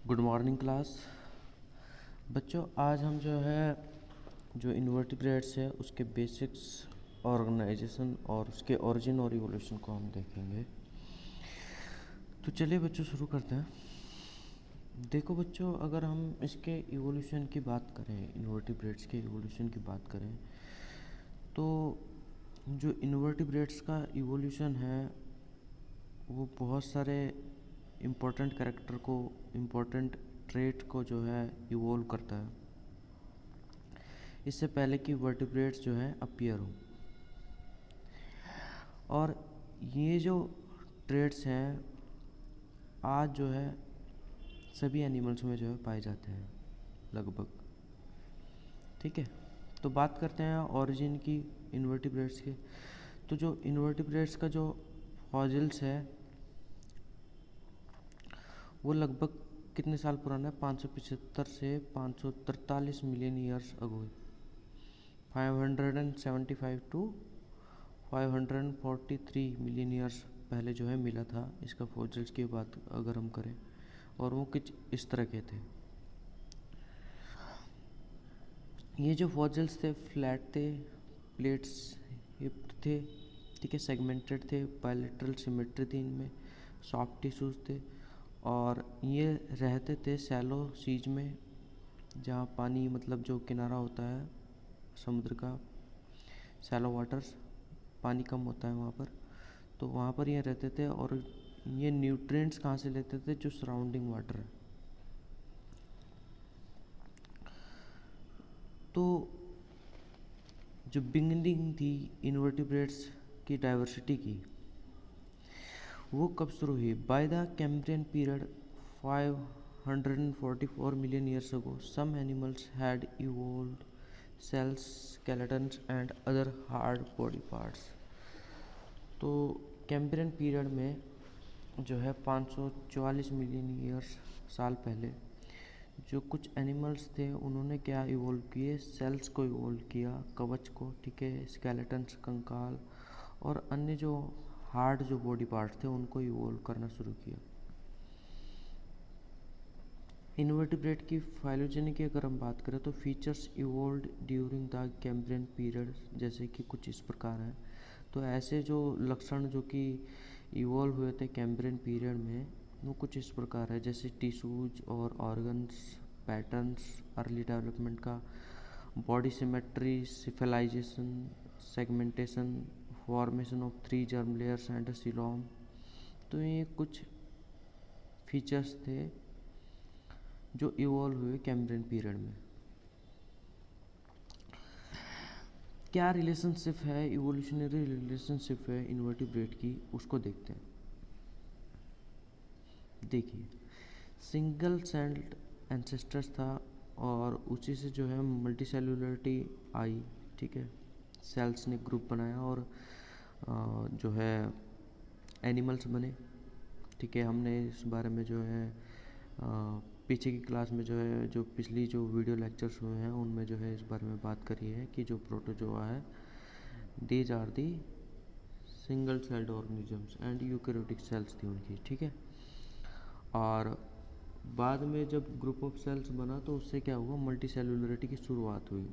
Good morning class. बच्चों, आज हम जो इन्वर्टिब्रेट्स है उसके बेसिक्स, ऑर्गेनाइजेशन और उसके ओरिजिन और इवोल्यूशन को हम देखेंगे। तो चलिए बच्चों शुरू करते हैं। देखो बच्चों, अगर हम इसके इवोल्यूशन की बात करें, इन्वर्टिब्रेट्स के इवोल्यूशन की बात करें, तो जो इन्वर्टिब्रेट्स का इवोल्यूशन है वो बहुत सारे इम्पोर्टेंट कैरेक्टर को, इम्पोर्टेंट ट्रेट को जो है इवोल्व करता है इससे पहले कि वर्टिब्रेट्स जो है अपीयर हो। और ये जो ट्रेट्स हैं आज जो है सभी एनिमल्स में जो है पाए जाते हैं लगभग। ठीक है, तो बात करते हैं ओरिजिन की इन्वर्टिब्रेट्स के। तो जो इन्वर्टिब्रेट्स का जो फॉसिल्स है वो लगभग कितने साल पुराना है? 575 से 543 million years ago, 575 to 543 million years पहले जो है मिला था। इसका फॉसिल्स की बात अगर हम करें, और वो कुछ इस तरह के थे। ये जो फॉसिल्स थे फ्लैट थे, प्लेट्स हिप्ड थे, ठीक है, सेगमेंटेड थे, बायलैटरल सिमेट्री थी इनमें, सॉफ्ट टिश्यूज थे, और ये रहते थे शैलो सीज में, जहाँ पानी मतलब जो किनारा होता है समुद्र का, शैलो वाटर्स, पानी कम होता है वहाँ पर, तो वहाँ पर ये रहते थे। और ये न्यूट्रिएंट्स कहाँ से लेते थे? जो सराउंडिंग वाटर है। तो जो बिगिनिंग थी इन्वर्टिब्रेट्स की डाइवर्सिटी की, वो कब शुरू हुई? By the Cambrian period 544 million years ago some animals had evolved cells, skeletons and other hard body parts। तो कैम्ब्रियन पीरियड में जो है 544 मिलियन ईयर्स साल पहले जो कुछ एनिमल्स थे उन्होंने क्या इवोल्व किए? सेल्स को इवोल्व किया, कवच को, ठीक है, स्केलेटन्स, कंकाल और अन्य जो हार्ड जो बॉडी पार्ट्स थे उनको इवोल्व करना शुरू किया। इन्वर्टिब्रेट की फाइलोजेनी की अगर हम बात करें तो features evolved during the Cambrian period जैसे कि कुछ इस प्रकार हैं। तो ऐसे जो लक्षण जो कि इवोल्व हुए थे कैम्ब्रियन पीरियड में वो कुछ इस प्रकार है, जैसे टिश्यूज और ऑर्गन्स, पैटर्न्स अर्ली डेवलपमेंट का, body symmetry, cephalization, segmentation, formation of 3 germ layers and a coelom. तो ये कुछ फीचर्स थे जो इवॉल्व हुए कैम्ब्रियन पीरियड में। क्या रिलेशनशिप है, इवोल्यूशनरी रिलेशनशिप है इन्वर्टिब्रेट की, उसको देखते हैं। देखिए, सिंगल सेल्ड एंसेस्टर्स था और उसी से जो है मल्टी सेलुलरिटी आई, ठीक है, सेल्स ने ग्रुप बनाया और जो है एनिमल्स बने। ठीक है, हमने इस बारे में जो है पीछे की क्लास में जो है, जो पिछली जो वीडियो लेक्चर्स हुए हैं उनमें जो है इस बारे में बात करी है कि जो प्रोटोजोआ है these are the single celled organisms and eukaryotic cells थी उनकी, ठीक है। और बाद में जब ग्रुप ऑफ सेल्स बना तो उससे क्या हुआ? मल्टी सेलुलरिटी की शुरुआत हुई।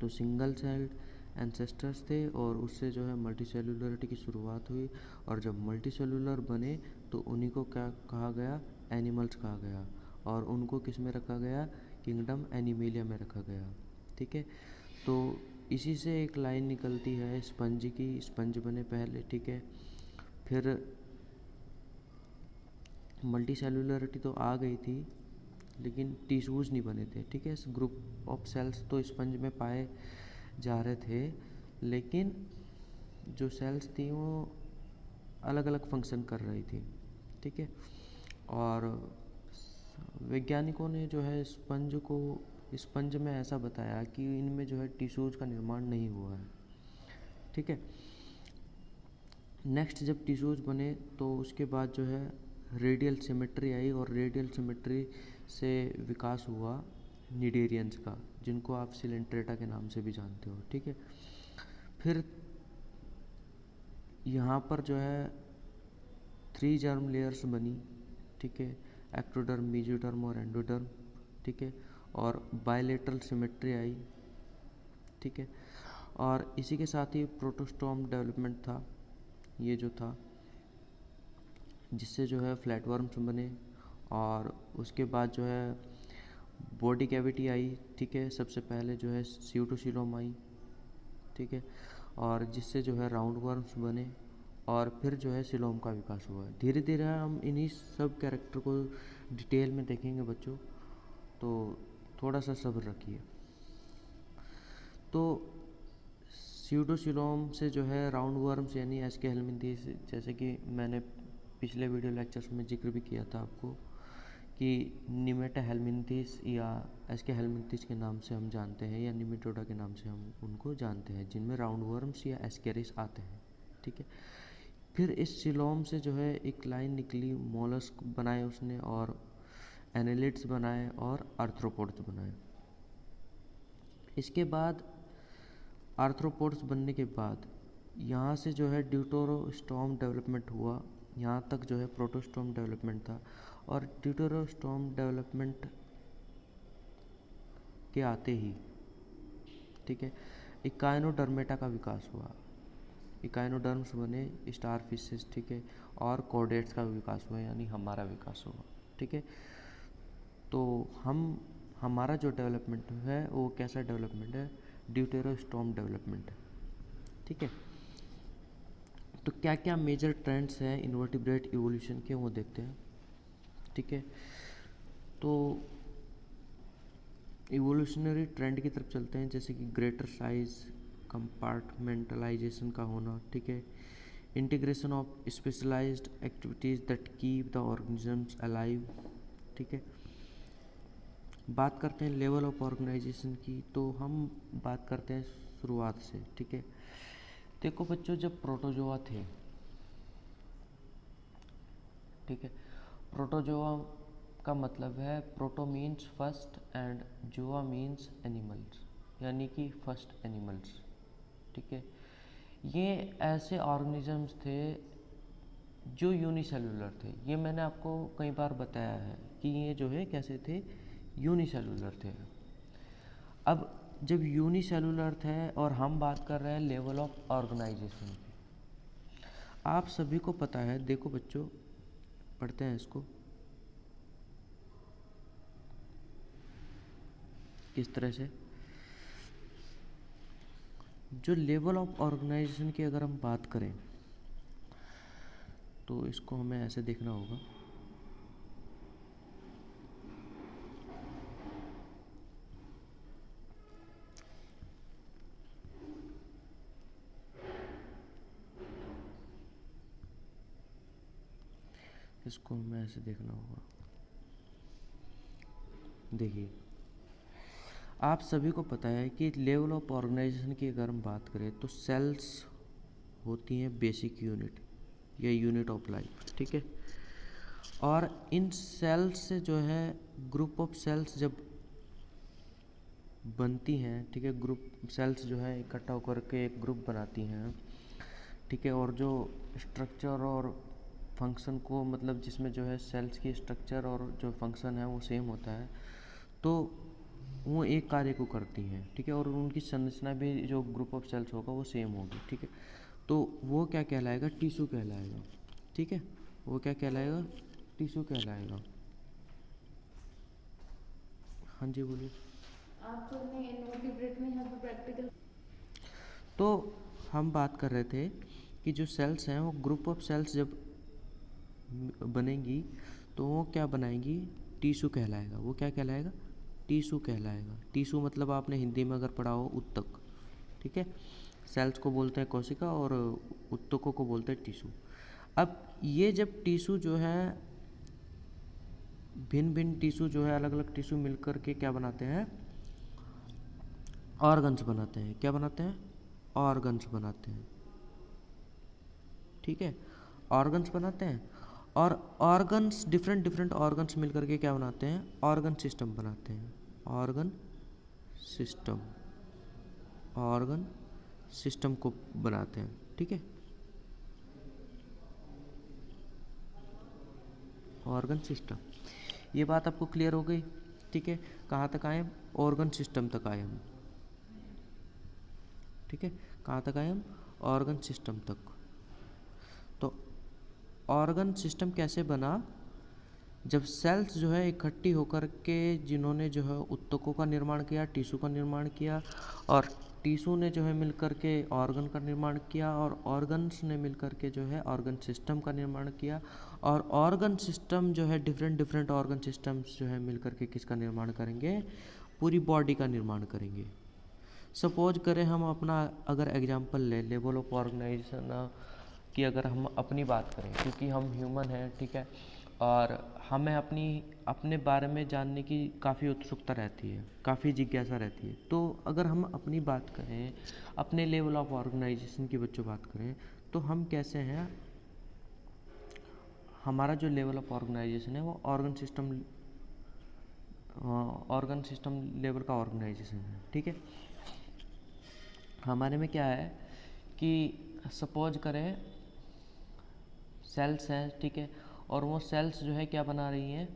तो सिंगल सेल्ड एंसेस्टर्स थे और उससे जो है मल्टी सेलुलरिटी की शुरुआत हुई, और जब मल्टी सेलुलर बने तो उन्हीं को क्या कहा गया? एनिमल्स कहा गया। और उनको किस में रखा गया? किंगडम एनिमेलिया में रखा गया, ठीक है। तो इसी से एक लाइन निकलती है स्पंज की, स्पंज बने पहले, ठीक है, फिर मल्टी सेलुलरिटी तो आ गई थी लेकिन टिश्यूज़ नहीं बने थे, ठीक है। ग्रुप ऑफ सेल्स तो स्पंज में पाए जा रहे थे लेकिन जो सेल्स थी वो अलग अलग फंक्शन कर रही थी, ठीक है। और वैज्ञानिकों ने जो है स्पंज में ऐसा बताया कि इनमें जो है टिश्यूज़ का निर्माण नहीं हुआ है, ठीक है। नेक्स्ट जब टिश्यूज़ बने तो उसके बाद जो है रेडियल सिमेट्री आई और रेडियल सिमेट्री से विकास हुआ निडेरियंस का, जिनको आप सिलेंट्रेटा के नाम से भी जानते हो, ठीक है। फिर यहाँ पर जो है 3 जर्म लेयर्स बनी, ठीक है, एक्टोडर्म, मेसोडर्म और एंडोडर्म, ठीक है, और बायलेटरल सिमेट्री आई, ठीक है, और इसी के साथ ही प्रोटोस्टोम डेवलपमेंट था, ये जो था, जिससे जो है फ्लैटवर्म्स बने, और उसके बाद जो है बॉडी कैविटी आई, ठीक है, सबसे पहले जो है स्यूडोसीलोम आई, ठीक है, और जिससे जो है राउंड वर्म्स बने, और फिर जो है सिलोम का विकास हुआ है। धीरे धीरे हम इन्हीं सब कैरेक्टर को डिटेल में देखेंगे बच्चों, तो थोड़ा सा सब्र रखिए। तो स्यूडोसिलोम से जो है राउंड वर्म्स यानी एस्के हेलमिंथीस, जैसे कि मैंने पिछले वीडियो लेक्चर्स में जिक्र भी किया था आपको कि निमेटा हेलमिंथीस या एस्के हेलमिंथीस के नाम से हम जानते हैं, या निमेटोडा के नाम से हम उनको जानते हैं, जिनमें राउंड वर्म्स या एस्केरिस आते हैं, ठीक है। फिर इस सिलोम से जो है एक लाइन निकली, मोलस्क बनाए उसने, और एनालिड्स बनाए, और आर्थ्रोपोड्स बनाए। इसके बाद आर्थ्रोपोड्स बनने के बाद यहाँ से जो है ड्यूटेरोस्टोम डेवलपमेंट हुआ, यहाँ तक जो है प्रोटोस्टोम डेवलपमेंट था, और ड्यूटेरोस्टोम डेवलपमेंट के आते ही, ठीक है, इकाइनोडर्मेटा का विकास हुआ, इकाइनोडर्म्स बने, स्टारफिशेस, ठीक है, और कॉर्डेट्स का विकास हुआ, यानी हमारा विकास हुआ, ठीक है। तो हमारा जो डेवलपमेंट है वो कैसा डेवलपमेंट है, ड्यूटेरोस्टोम डेवलपमेंट है, ठीक है। तो क्या क्या मेजर ट्रेंड्स हैं इन्वर्टिब्रेट इवोल्यूशन के, वो देखते हैं, ठीक है। तो इवोल्यूशनरी ट्रेंड की तरफ चलते हैं, जैसे कि ग्रेटर साइज, कंपार्टमेंटलाइजेशन का होना, ठीक है, integration of specialised activities that keep the organisms alive, ठीक है। बात करते हैं लेवल ऑफ ऑर्गेनाइजेशन की, तो हम बात करते हैं शुरुआत से, ठीक है। देखो बच्चों, जब प्रोटोजोआ थे, ठीक है, प्रोटोजोआ का मतलब है, proto means first and zoa means animals, यानी कि फर्स्ट एनिमल्स, ठीक है। ये ऐसे ऑर्गेनिजम्स थे जो यूनिसेलुलर थे। ये मैंने आपको कई बार बताया है कि ये जो है कैसे थे, यूनिसेलुलर थे। अब जब यूनिसेलुलर थे और हम बात कर रहे हैं लेवल ऑफ ऑर्गेनाइजेशन की, आप सभी को पता है, देखो बच्चों, पढ़ते हैं इसको किस तरह से, जो लेवल ऑफ ऑर्गेनाइजेशन की अगर हम बात करें तो इसको हमें ऐसे देखना होगा, इसको हमें ऐसे देखना होगा। देखिए, आप सभी को पता है कि लेवल ऑफ ऑर्गेनाइजेशन की अगर हम बात करें तो सेल्स होती हैं बेसिक यूनिट या यूनिट ऑफ लाइफ, ठीक है। और इन सेल्स से जो है ग्रुप ऑफ सेल्स जब बनती हैं, ठीक है, ग्रुप सेल्स जो है इकट्ठा होकर के एक ग्रुप बनाती हैं, ठीक है, और जो स्ट्रक्चर और फंक्शन को, मतलब जिसमें जो है सेल्स की स्ट्रक्चर और जो फंक्शन है वो सेम होता है, तो वो एक कार्य को करती हैं, ठीक है, और उनकी संरचना भी जो ग्रुप ऑफ सेल्स होगा वो सेम होगी, ठीक है। तो वो क्या कहलाएगा, टिश्यू कहलाएगा, ठीक है, वो क्या कहलाएगा, टिश्यू कहलाएगा। हाँ जी बोलिए। आपने इनवर्टिब्रेट में यहाँ पर प्रैक्टिकल, तो हम बात कर रहे थे कि जो सेल्स हैं वो ग्रुप ऑफ सेल्स जब बनेंगी तो वो क्या बनाएंगी, टिश्यू कहलाएगा। वो क्या कहलाएगा, टिश्यू कहलाएगा। टिश्यू मतलब आपने हिंदी में अगर पढ़ा हो उत्तक, ठीक है, सेल्स को बोलते हैं कोशिका और उत्तकों को बोलते हैं टिश्यू। अब ये जब टिश्यू जो है, भिन्न भिन्न टिश्यू जो है, अलग अलग टिश्यू मिलकर के क्या बनाते हैं, ऑर्गन्स बनाते हैं। क्या बनाते हैं, ऑर्गन्स बनाते हैं, ठीक है, ऑर्गन्स बनाते हैं। और ऑर्गन्स, डिफरेंट डिफरेंट ऑर्गन्स मिलकर के क्या बनाते हैं, ऑर्गन सिस्टम बनाते हैं, ऑर्गन सिस्टम, ऑर्गन सिस्टम को बनाते हैं, ठीक है, ऑर्गन सिस्टम। ये बात आपको क्लियर हो गई, ठीक है। कहाँ तक आए हम? ऑर्गन सिस्टम तक आए हम, ठीक है। कहाँ तक आए हम? ऑर्गन सिस्टम तक। तो ऑर्गन सिस्टम कैसे बना? जब सेल्स जो है इकट्ठी होकर के जिन्होंने जो है ऊतकों का निर्माण किया, टिश्यू का निर्माण किया, और टिश्यू ने जो है मिलकर के ऑर्गन का निर्माण किया, और ऑर्गन्स ने मिलकर के जो है ऑर्गन सिस्टम का निर्माण किया, और ऑर्गन सिस्टम जो है डिफरेंट ऑर्गन सिस्टम्स जो है मिलकर के किसका निर्माण करेंगे? पूरी बॉडी का निर्माण करेंगे। सपोज करें हम अपना अगर एग्जांपल लेवल ऑफ ऑर्गेनाइजेशन की अगर हम अपनी बात करें, क्योंकि हम ह्यूमन हैं, ठीक है, और हमें अपने बारे में जानने की काफ़ी उत्सुकता रहती है, काफ़ी जिज्ञासा रहती है। तो अगर हम अपनी बात करें, अपने लेवल ऑफ ऑर्गेनाइजेशन की बच्चों बात करें, तो हम कैसे हैं? हमारा जो लेवल ऑफ ऑर्गेनाइजेशन है वो ऑर्गन सिस्टम लेवल का ऑर्गेनाइजेशन है, ठीक है। हमारे में क्या है कि सपोज करें सेल्स हैं, ठीक है, और वो सेल्स जो है क्या बना रही हैं?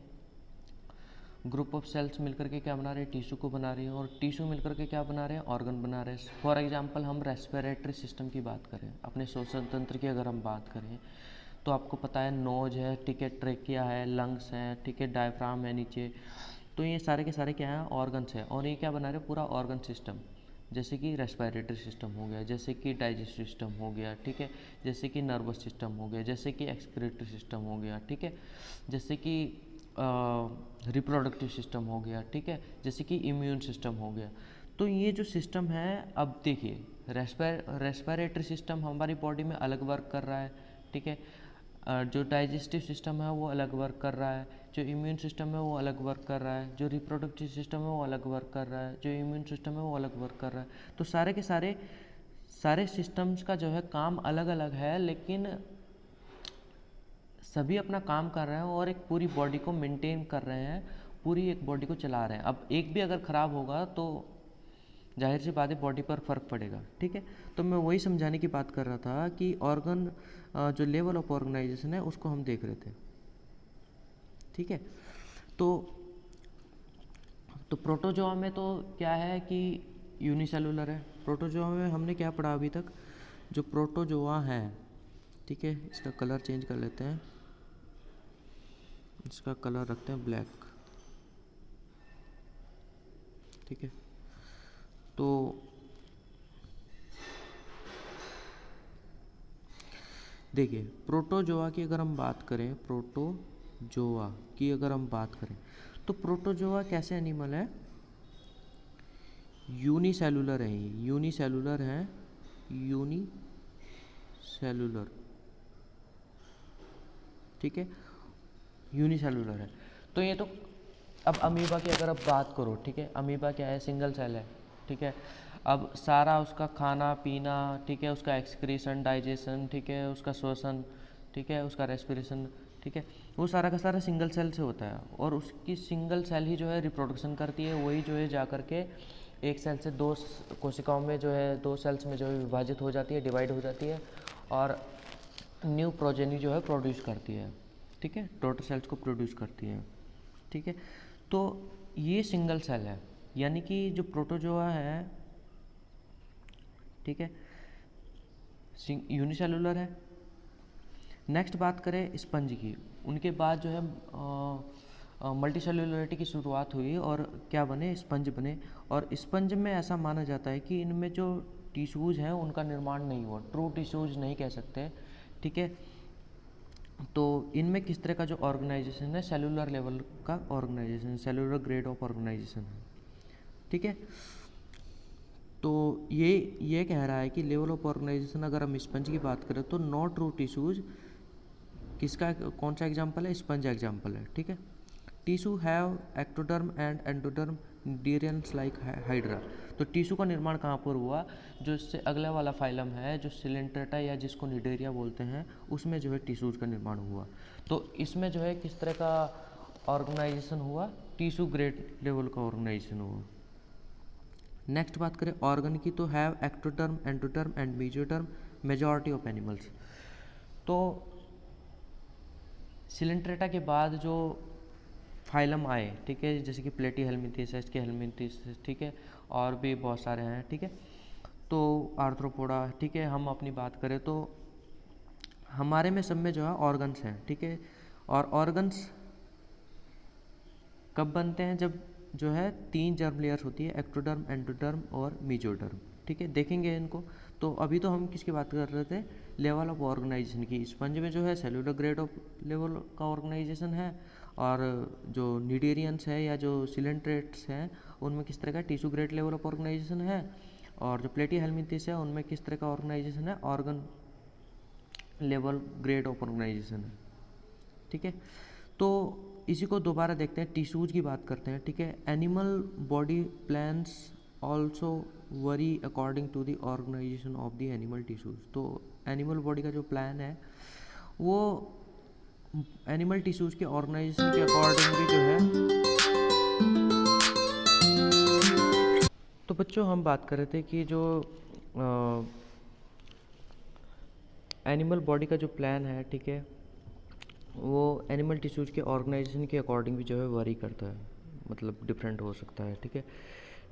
ग्रुप ऑफ सेल्स मिलकर के क्या बना रहे हैं? टिश्यू को बना रही हैं, और टिश्यू मिलकर के क्या बना रहे हैं? ऑर्गन बना रहे हैं। फॉर एग्जांपल हम रेस्पिरेटरी सिस्टम की बात करें, अपने श्वसन तंत्र की अगर हम बात करें, तो आपको पता है नोज है, ठीक है, ट्रेकिया है, लंग्स हैं, ठीक है, डायफ्राम है नीचे। तो ये सारे के सारे क्या हैं? ऑर्गन्स हैं, और ये क्या बना रहे हैं? पूरा ऑर्गन सिस्टम। जैसे कि रेस्पिरेटरी सिस्टम हो गया, जैसे कि डाइजेस्टिव सिस्टम हो गया, ठीक है, जैसे कि नर्वस सिस्टम हो गया, जैसे कि एक्सक्रीटरी सिस्टम हो गया, ठीक है, जैसे कि रिप्रोडक्टिव सिस्टम हो गया, ठीक है, जैसे कि इम्यून सिस्टम हो गया। तो ये जो सिस्टम है, अब देखिए रेस्पिरेटरी सिस्टम हमारी बॉडी में अलग वर्क कर रहा है, ठीक है, जो डाइजेस्टिव सिस्टम है वो अलग वर्क कर रहा है, जो इम्यून सिस्टम है वो अलग वर्क कर रहा है, जो रिप्रोडक्टिव सिस्टम है वो अलग वर्क कर रहा है, जो इम्यून सिस्टम है वो अलग वर्क कर रहा है। तो सारे के सारे सिस्टम्स का जो है काम अलग अलग है, लेकिन सभी अपना काम कर रहे हैं और एक पूरी बॉडी को मेंटेन कर रहे हैं, पूरी एक बॉडी को चला रहे हैं। अब एक भी अगर ख़राब होगा तो जाहिर सी बात है बॉडी पर फ़र्क पड़ेगा, ठीक है। तो मैं वही समझाने की बात कर रहा था कि ऑर्गन जो लेवल ऑफ ऑर्गेनाइजेशन है उसको हम देख रहे थे, ठीक है। तो प्रोटोजोआ में तो क्या है कि यूनिसेलुलर है। प्रोटोजोआ में हमने क्या पढ़ा अभी तक? जो प्रोटोजोआ है, ठीक है, इसका कलर चेंज कर लेते हैं, इसका कलर रखते हैं ब्लैक, ठीक है। तो देखिए प्रोटोजोआ की अगर हम बात करें, प्रोटोजोआ की अगर हम बात करें, तो प्रोटोजोआ कैसे एनिमल है? यूनिसेलुलर है, यूनिसेलुलर है, यूनिसेलुलर, ठीक है, यूनिसेलुलर है। तो ये तो अब अमीबा की अगर आप बात करो, ठीक है, अमीबा क्या है? सिंगल सेल है, ठीक है। अब सारा उसका खाना पीना, ठीक है, उसका एक्सक्रीशन, डाइजेशन, ठीक है, उसका श्वसन, ठीक है, उसका रेस्पिरेशन, ठीक है, वो सारा का सारा सिंगल सेल से होता है, और उसकी सिंगल सेल ही जो है रिप्रोडक्शन करती है, वही जो है जा कर के एक सेल से दो कोशिकाओं में जो है, दो सेल्स में जो है विभाजित हो जाती है, डिवाइड हो जाती है, और न्यू प्रोजेनी जो है प्रोड्यूस करती है, ठीक है, डॉटर सेल्स को प्रोड्यूस करती है, ठीक है। तो ये सिंगल सेल है, यानी कि जो प्रोटोजोआ है, ठीक है, यूनिसेलुलर है। नेक्स्ट बात करें स्पंज की, उनके बाद जो है मल्टी सेलुलरिटी की शुरुआत हुई और क्या बने? स्पंज बने। और स्पंज में ऐसा माना जाता है कि इनमें जो टिश्यूज़ हैं उनका निर्माण नहीं हुआ, ट्रू टिश्यूज़ नहीं कह सकते, ठीक है। तो इनमें किस तरह का जो ऑर्गेनाइजेशन है? सेलुलर लेवल का organisation, cellular grade of organisation है, ठीक है। तो ये कह रहा है कि लेवल ऑफ ऑर्गेनाइजेशन अगर हम स्पंज की बात करें तो नो ट्रू टिश्यूज, किसका कौन सा एग्जाम्पल है? स्पंज एग्जाम्पल है, ठीक है। Tissue have ectoderm and endoderm dearness like hydra. तो टिश्यू का निर्माण कहाँ पर हुआ? जो इससे अगला वाला फाइलम है जो सिलेंट्रेटा या जिसको निडेरिया बोलते हैं, उसमें जो है टिश्यूज का निर्माण हुआ। तो इसमें जो है किस तरह का ऑर्गेनाइजेशन हुआ? टिश्यू ग्रेड लेवल का ऑर्गेनाइजेशन हुआ। नेक्स्ट बात करें ऑर्गन की, तो have ectoderm, endoderm and mesoderm majority of animals. तो सिलेंट्रेटा के बाद जो फाइलम आए, ठीक है, जैसे कि प्लेटीहेल्मिंथेसिस, एस्केहेल्मिंथेसिस, ठीक है, और भी बहुत सारे हैं, ठीक है। तो आर्थ्रोपोडा, ठीक है, हम अपनी बात करें तो हमारे में सब में जो है ऑर्गन्स हैं, ठीक है। और ऑर्गन्स कब बनते हैं? जब जो है 3 जर्म लेयर्स होती है, एक्टोडर्म, एंडोडर्म और मेसोडर्म, ठीक है, देखेंगे इनको। तो अभी तो हम किसकी बात कर रहे थे? लेवल ऑफ ऑर्गेनाइजेशन की। स्पंज में जो है सेलुलर ग्रेड ऑफ लेवल का ऑर्गेनाइजेशन है, और जो नीडेरियंस है या जो सिलेंट्रेट्स हैं उनमें किस तरह का tissue grade level of organisation है, और जो प्लेटीहेल्मिंथेसिस है उनमें किस तरह का ऑर्गेनाइजेशन है? Organ level grade of organisation है, ठीक है। तो इसी को दोबारा देखते हैं, टिश्यूज की बात करते हैं, ठीक है। Animal body plans also vary according to the organisation of the animal tissues. तो एनिमल बॉडी का जो प्लान है वो एनिमल टिश्यूज के ऑर्गेनाइजेशन के अकॉर्डिंग भी जो है। तो बच्चों हम बात कर रहे थे कि जो एनिमल बॉडी का जो प्लान है, ठीक है, वो एनिमल टिश्यूज के ऑर्गेनाइजेशन के अकॉर्डिंग भी जो है वरी करता है, मतलब डिफरेंट हो सकता है, ठीक है।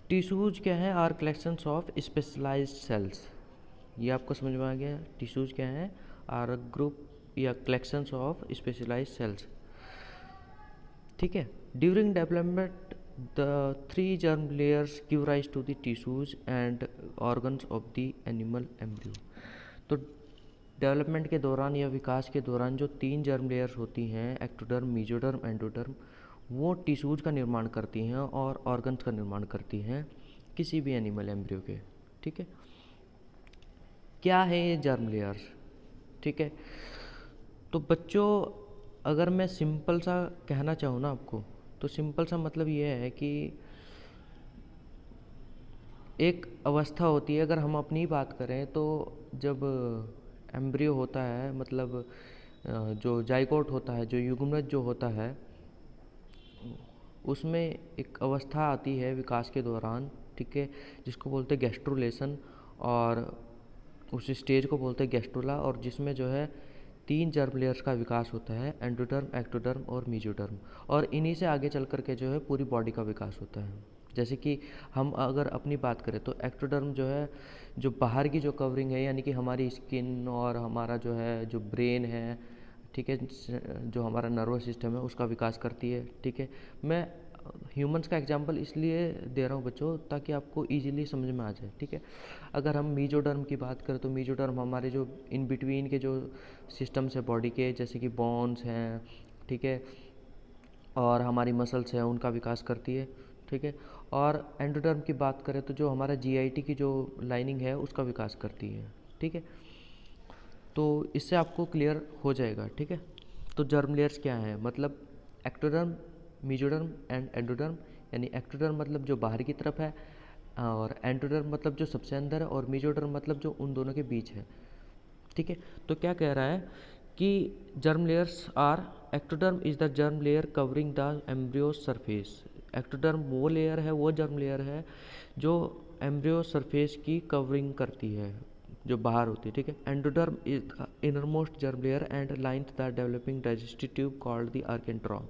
टिश्यूज क्या है? Are collections of specialised cells. ये आपको समझ में आ गया? टिश्यूज क्या है? आर ग्रुप या कलेक्शंस ऑफ स्पेशलाइज्ड सेल्स, ठीक है। During development the 3 germ layers give rise to the tissues and organs of the animal embryo. तो डेवलपमेंट के दौरान या विकास के दौरान जो 3 जर्म लेयर्स होती हैं, एक्टोडर्म, मेसोडर्म, एंडोडर्म, वो टिश्यूज का निर्माण करती हैं और ऑर्गन्स का निर्माण करती हैं किसी भी एनिमल एम्ब्रियो के, ठीक है। क्या है ये जर्म लेयर्स? ठीक है, तो बच्चों अगर मैं सिंपल सा कहना चाहूँ ना आपको, तो सिंपल सा मतलब ये है कि एक अवस्था होती है, अगर हम अपनी बात करें तो जब एम्ब्रियो होता है, मतलब जो जाइगोट होता है, जो युग्मनज जो होता है, उसमें एक अवस्था आती है विकास के दौरान, ठीक है, जिसको बोलते हैं गैस्ट्रुलेशन, और उस स्टेज को बोलते हैं गैस्ट्रुला, और जिसमें जो है 3 जर्म लेयर्स का विकास होता है, एंडोडर्म, एक्टोडर्म और मेसोडर्म, और इन्हीं से आगे चल करके जो है पूरी बॉडी का विकास होता है। जैसे कि हम अगर अपनी बात करें तो एक्टोडर्म जो है, जो बाहर की जो कवरिंग है, यानी कि हमारी स्किन और हमारा जो है जो ब्रेन है, ठीक है, जो हमारा नर्वस सिस्टम है उसका विकास करती है, ठीक है। मैं ह्यूमंस का एग्जांपल इसलिए दे रहा हूँ बच्चों ताकि आपको इजीली समझ में आ जाए, ठीक है। अगर हम मेसोडर्म की बात करें तो मेसोडर्म हमारे जो इन बिटवीन के जो सिस्टम्स है बॉडी के, जैसे कि बोन्स हैं, ठीक है, और हमारी मसल्स हैं, उनका विकास करती है, ठीक है। और एंडोडर्म की बात करें तो जो हमारा जीआईटी की जो लाइनिंग है उसका विकास करती है, ठीक है। तो इससे आपको क्लियर हो जाएगा, ठीक है। तो जर्म लेयर्स क्या हैं? मतलब एक्टोडर्म, मेसोडर्म एंड एंडोडर्म, यानी एक्टोडर्म मतलब जो बाहर की तरफ है, और एंडोडर्म मतलब जो सबसे अंदर है, और मेसोडर्म मतलब जो उन दोनों के बीच है, ठीक है। तो क्या कह रहा है कि germ layers are, ectoderm is the germ layer covering the embryo surface. Ectoderm वो लेयर है, वो जर्म लेयर है जो एम्ब्रियो सरफेस की कवरिंग करती है, जो बाहर होती है, ठीक है। Endoderm is the innermost germ layer and lines the developing digestive tube called the archenteron.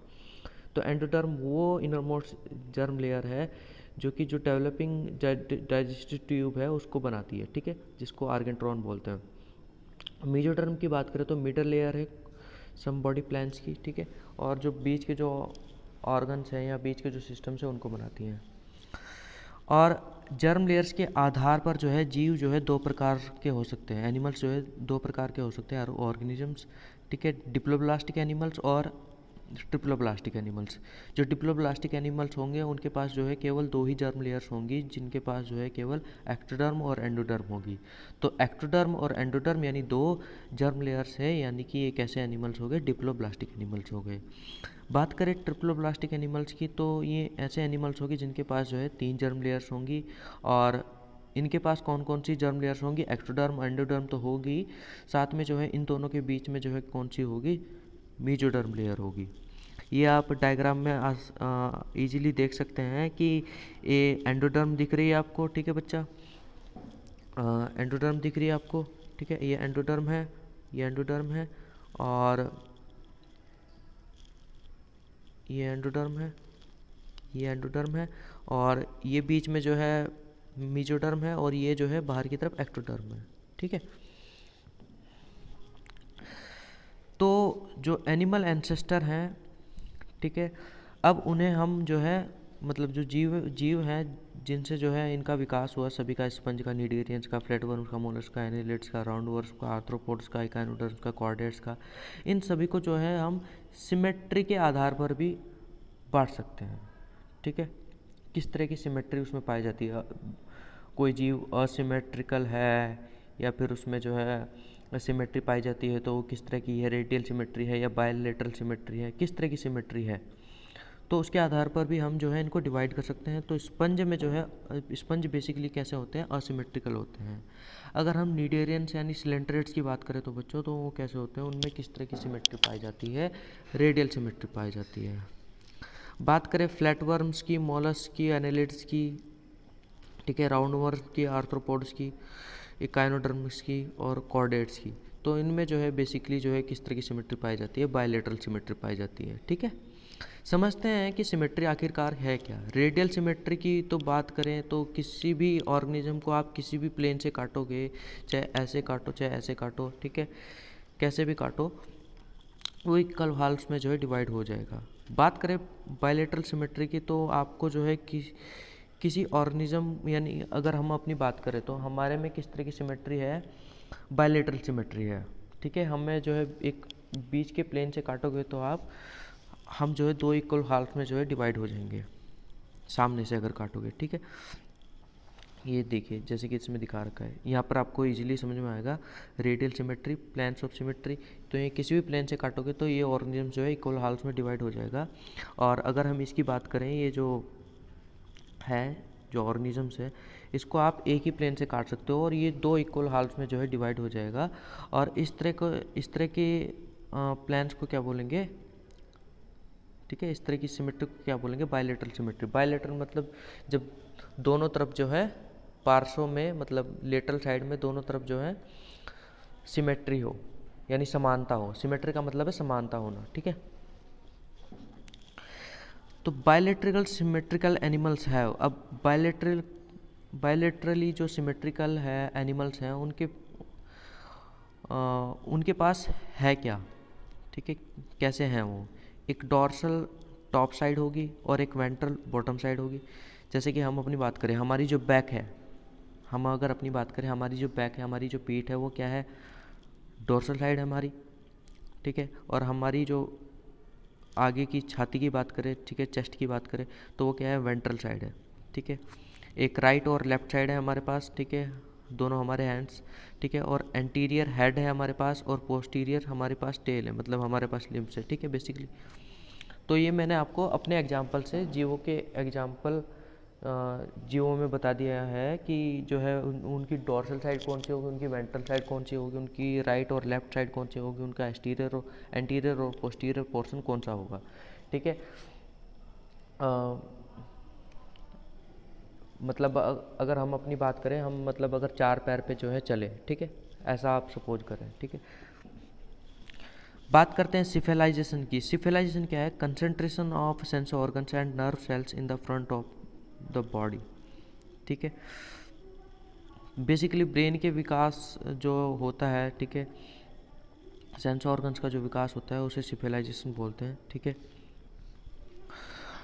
तो एंडोडर्म वो इनरमोस्ट जर्म लेयर है जो कि जो डेवलपिंग डाइजेस्टिव ट्यूब है उसको बनाती है, ठीक है, जिसको आर्गेंट्रॉन बोलते हैं। मेसोडर्म की बात करें तो मिडल लेयर है सम बॉडी प्लान्स की, ठीक है, और जो बीच के जो ऑर्गन्स हैं या बीच के जो सिस्टम्स हैं उनको बनाती हैं। और जर्म लेयर्स के आधार पर जो है जीव जो है 2 प्रकार के हो सकते हैं, एनिमल्स जो है 2 प्रकार के हो सकते हैं, ऑर्गेनिजम्स, ठीक है, डिप्लोब्लास्टिक एनिमल्स और ट्रिप्लोब्लास्टिक एनिमल्स। जो डिप्लोब्लास्टिक एनिमल्स होंगे उनके पास जो है केवल 2 ही जर्म लेयर्स होंगी, जिनके पास जो है केवल एक्टोडर्म और एंडोडर्म होगी। तो एक्टोडर्म और एंडोडर्म यानी 2 जर्म लेयर्स है, यानी कि ये कैसे एनिमल्स हो गए? डिप्लोब्लास्टिक एनिमल्स हो गए। बात करें ट्रिप्लोब्लास्टिक एनिमल्स की, तो ये ऐसे एनिमल्स होगी जिनके पास जो है 3 जर्म लेयर्स होंगी, और इनके पास कौन कौन सी जर्म लेयर्स होंगी? एक्टोडर्म, एंडोडर्म तो होगी, साथ में जो है इन दोनों के बीच में जो है कौन सी होगी? मेसोडर्म लेयर होगी। ये आप डायग्राम में इजीली देख सकते हैं कि ये एंडोडर्म दिख रही है आपको, ठीक है बच्चा, एंडोडर्म दिख रही है आपको, ठीक है, ये एंडोडर्म है, ये एंडोडर्म है, और ये एंडोडर्म है, ये एंडोडर्म है, और ये बीच में जो है मेसोडर्म है, और ये जो है बाहर की तरफ एक्टोडर्म है। ठीक है, तो जो एनिमल एंसेस्टर हैं, ठीक है, अब उन्हें हम जो है मतलब जो जीव हैं जिनसे जो है इनका विकास हुआ, सभी का, स्पंज का, नीडीरियंस का, फ्लैटवर्म्स का, मोलस्क का, एनिलिड्स का, राउंडवर्म्स का, आर्थ्रोपोड्स का, इकाइनोडर्म्स का, कॉर्डेट्स का, इन सभी को जो है हम सिमेट्री के आधार पर भी बांट सकते हैं। ठीक है, किस तरह की सिमेट्री उसमें पाई जाती है, कोई जीव असिमेट्रिकल है या फिर उसमें जो है सिमेट्री पाई जाती है तो वो किस तरह की है, रेडियल सिमेट्री है या बायलैटरल सिमेट्री है, किस तरह की सिमेट्री है, तो उसके आधार पर भी हम जो है इनको डिवाइड कर सकते हैं। तो स्पंज में जो है, स्पंज बेसिकली कैसे होते हैं, असिमेट्रिकल होते हैं। अगर हम नीडेरियंस यानी सिलेंट्रेट्स की बात करें तो बच्चों, तो वो कैसे होते हैं, उनमें किस तरह की सिमेट्री पाई जाती है, रेडियल सिमेट्री पाई जाती है। बात करें फ्लैटवर्म्स की, मोलस्क की, एनालिड्स की, ठीक है, राउंडवर्म की, आर्थ्रोपोड्स की, इकाइनोडर्म्स की और कॉर्डेट्स की, तो इनमें जो है बेसिकली जो है किस तरह की सिमेट्री पाई जाती है, बायलैटरल सिमेट्री पाई जाती है। ठीक है, समझते हैं कि सिमेट्री आखिरकार है क्या। रेडियल सिमेट्री की तो बात करें तो किसी भी ऑर्गेनिज्म को आप किसी भी प्लेन से काटोगे, चाहे ऐसे काटो चाहे ऐसे काटो, ठीक है, कैसे भी काटो, वो इक्वल हाल्फ्स में जो है डिवाइड हो जाएगा। बात करें बायलैटरल सिमेट्री की तो आपको जो है किसी ऑर्गेनिज्म, यानी अगर हम अपनी बात करें तो हमारे में किस तरह की सिमेट्री है, बायलैटरल सिमेट्री है। ठीक है, हमें जो है एक बीच के प्लेन से काटोगे तो हम जो है दो इक्वल हाल्फ में जो है डिवाइड हो जाएंगे, सामने से अगर काटोगे। ठीक है, ये देखिए जैसे कि इसमें दिखा रखा है, यहाँ पर आपको इजीली समझ में आएगा। Radial symmetry, planes of symmetry, तो ये किसी भी प्लेन से काटोगे तो ये ऑर्गेनिज्म जो है इक्वल हाल्फ में डिवाइड हो जाएगा। और अगर हम इसकी बात करें, ये जो है जो ऑर्गेनिजम्स है, इसको आप एक ही प्लेन से काट सकते हो और ये दो इक्वल हाल्फ में जो है डिवाइड हो जाएगा। और इस तरह के प्लेन्स को क्या बोलेंगे, ठीक है, इस तरह की सिमेट्री को क्या बोलेंगे, बायलैटरल सिमेट्री। बायलैटरल मतलब जब दोनों तरफ जो है पार्श्व में, मतलब लेटरल साइड में दोनों तरफ जो है सिमेट्री हो, यानी समानता हो। सिमेट्री का मतलब है समानता होना। ठीक है, तो बायलैटरल सिमेट्रिकल एनिमल्स है। अब बायलैटरली जो सिमेट्रिकल है एनिमल्स हैं, उनके पास है क्या, ठीक है, कैसे हैं वो, एक डॉर्सल टॉप साइड होगी और एक वेंट्रल बॉटम साइड होगी। जैसे कि हम अपनी बात करें, हमारी जो बैक है, हम अगर अपनी बात करें, हमारी जो बैक है, हमारी जो पीठ है, वो क्या है, डॉर्सल साइड है हमारी। ठीक है, और हमारी जो आगे की छाती की बात करें, ठीक है, चेस्ट की बात करें, तो वो क्या है, वेंट्रल साइड है। ठीक है, एक राइट और लेफ्ट साइड है हमारे पास, ठीक है, दोनों हमारे हैंड्स, ठीक है, और एंटीरियर हेड है हमारे पास और पोस्टीरियर हमारे पास टेल है, मतलब हमारे पास लिम्स है। ठीक है, बेसिकली तो ये मैंने आपको अपने एग्जांपल से, जीवों के एग्जांपल जीवों में बता दिया है कि जो है उनकी डॉर्सल साइड कौन सी होगी, उनकी वेंट्रल साइड कौन सी होगी, उनकी राइट और लेफ्ट साइड कौन सी होगी, उनका एंटीरियर और पोस्टीरियर पोर्शन कौन सा होगा। ठीक है, मतलब अगर हम अपनी बात करें, हम मतलब अगर चार पैर पे जो है चले, ठीक है, ऐसा आप सपोज करें। ठीक है, बात करते हैं सिफेलाइजेशन की। सिफेलाइजेशन क्या है, concentration of sense organs and nerve cells in the front of the body. ठीक है, बेसिकली ब्रेन के विकास जो होता है, ठीक है, सेंस ऑर्गन्स का जो विकास होता है उसे सिफेलाइजेशन बोलते हैं। ठीक है,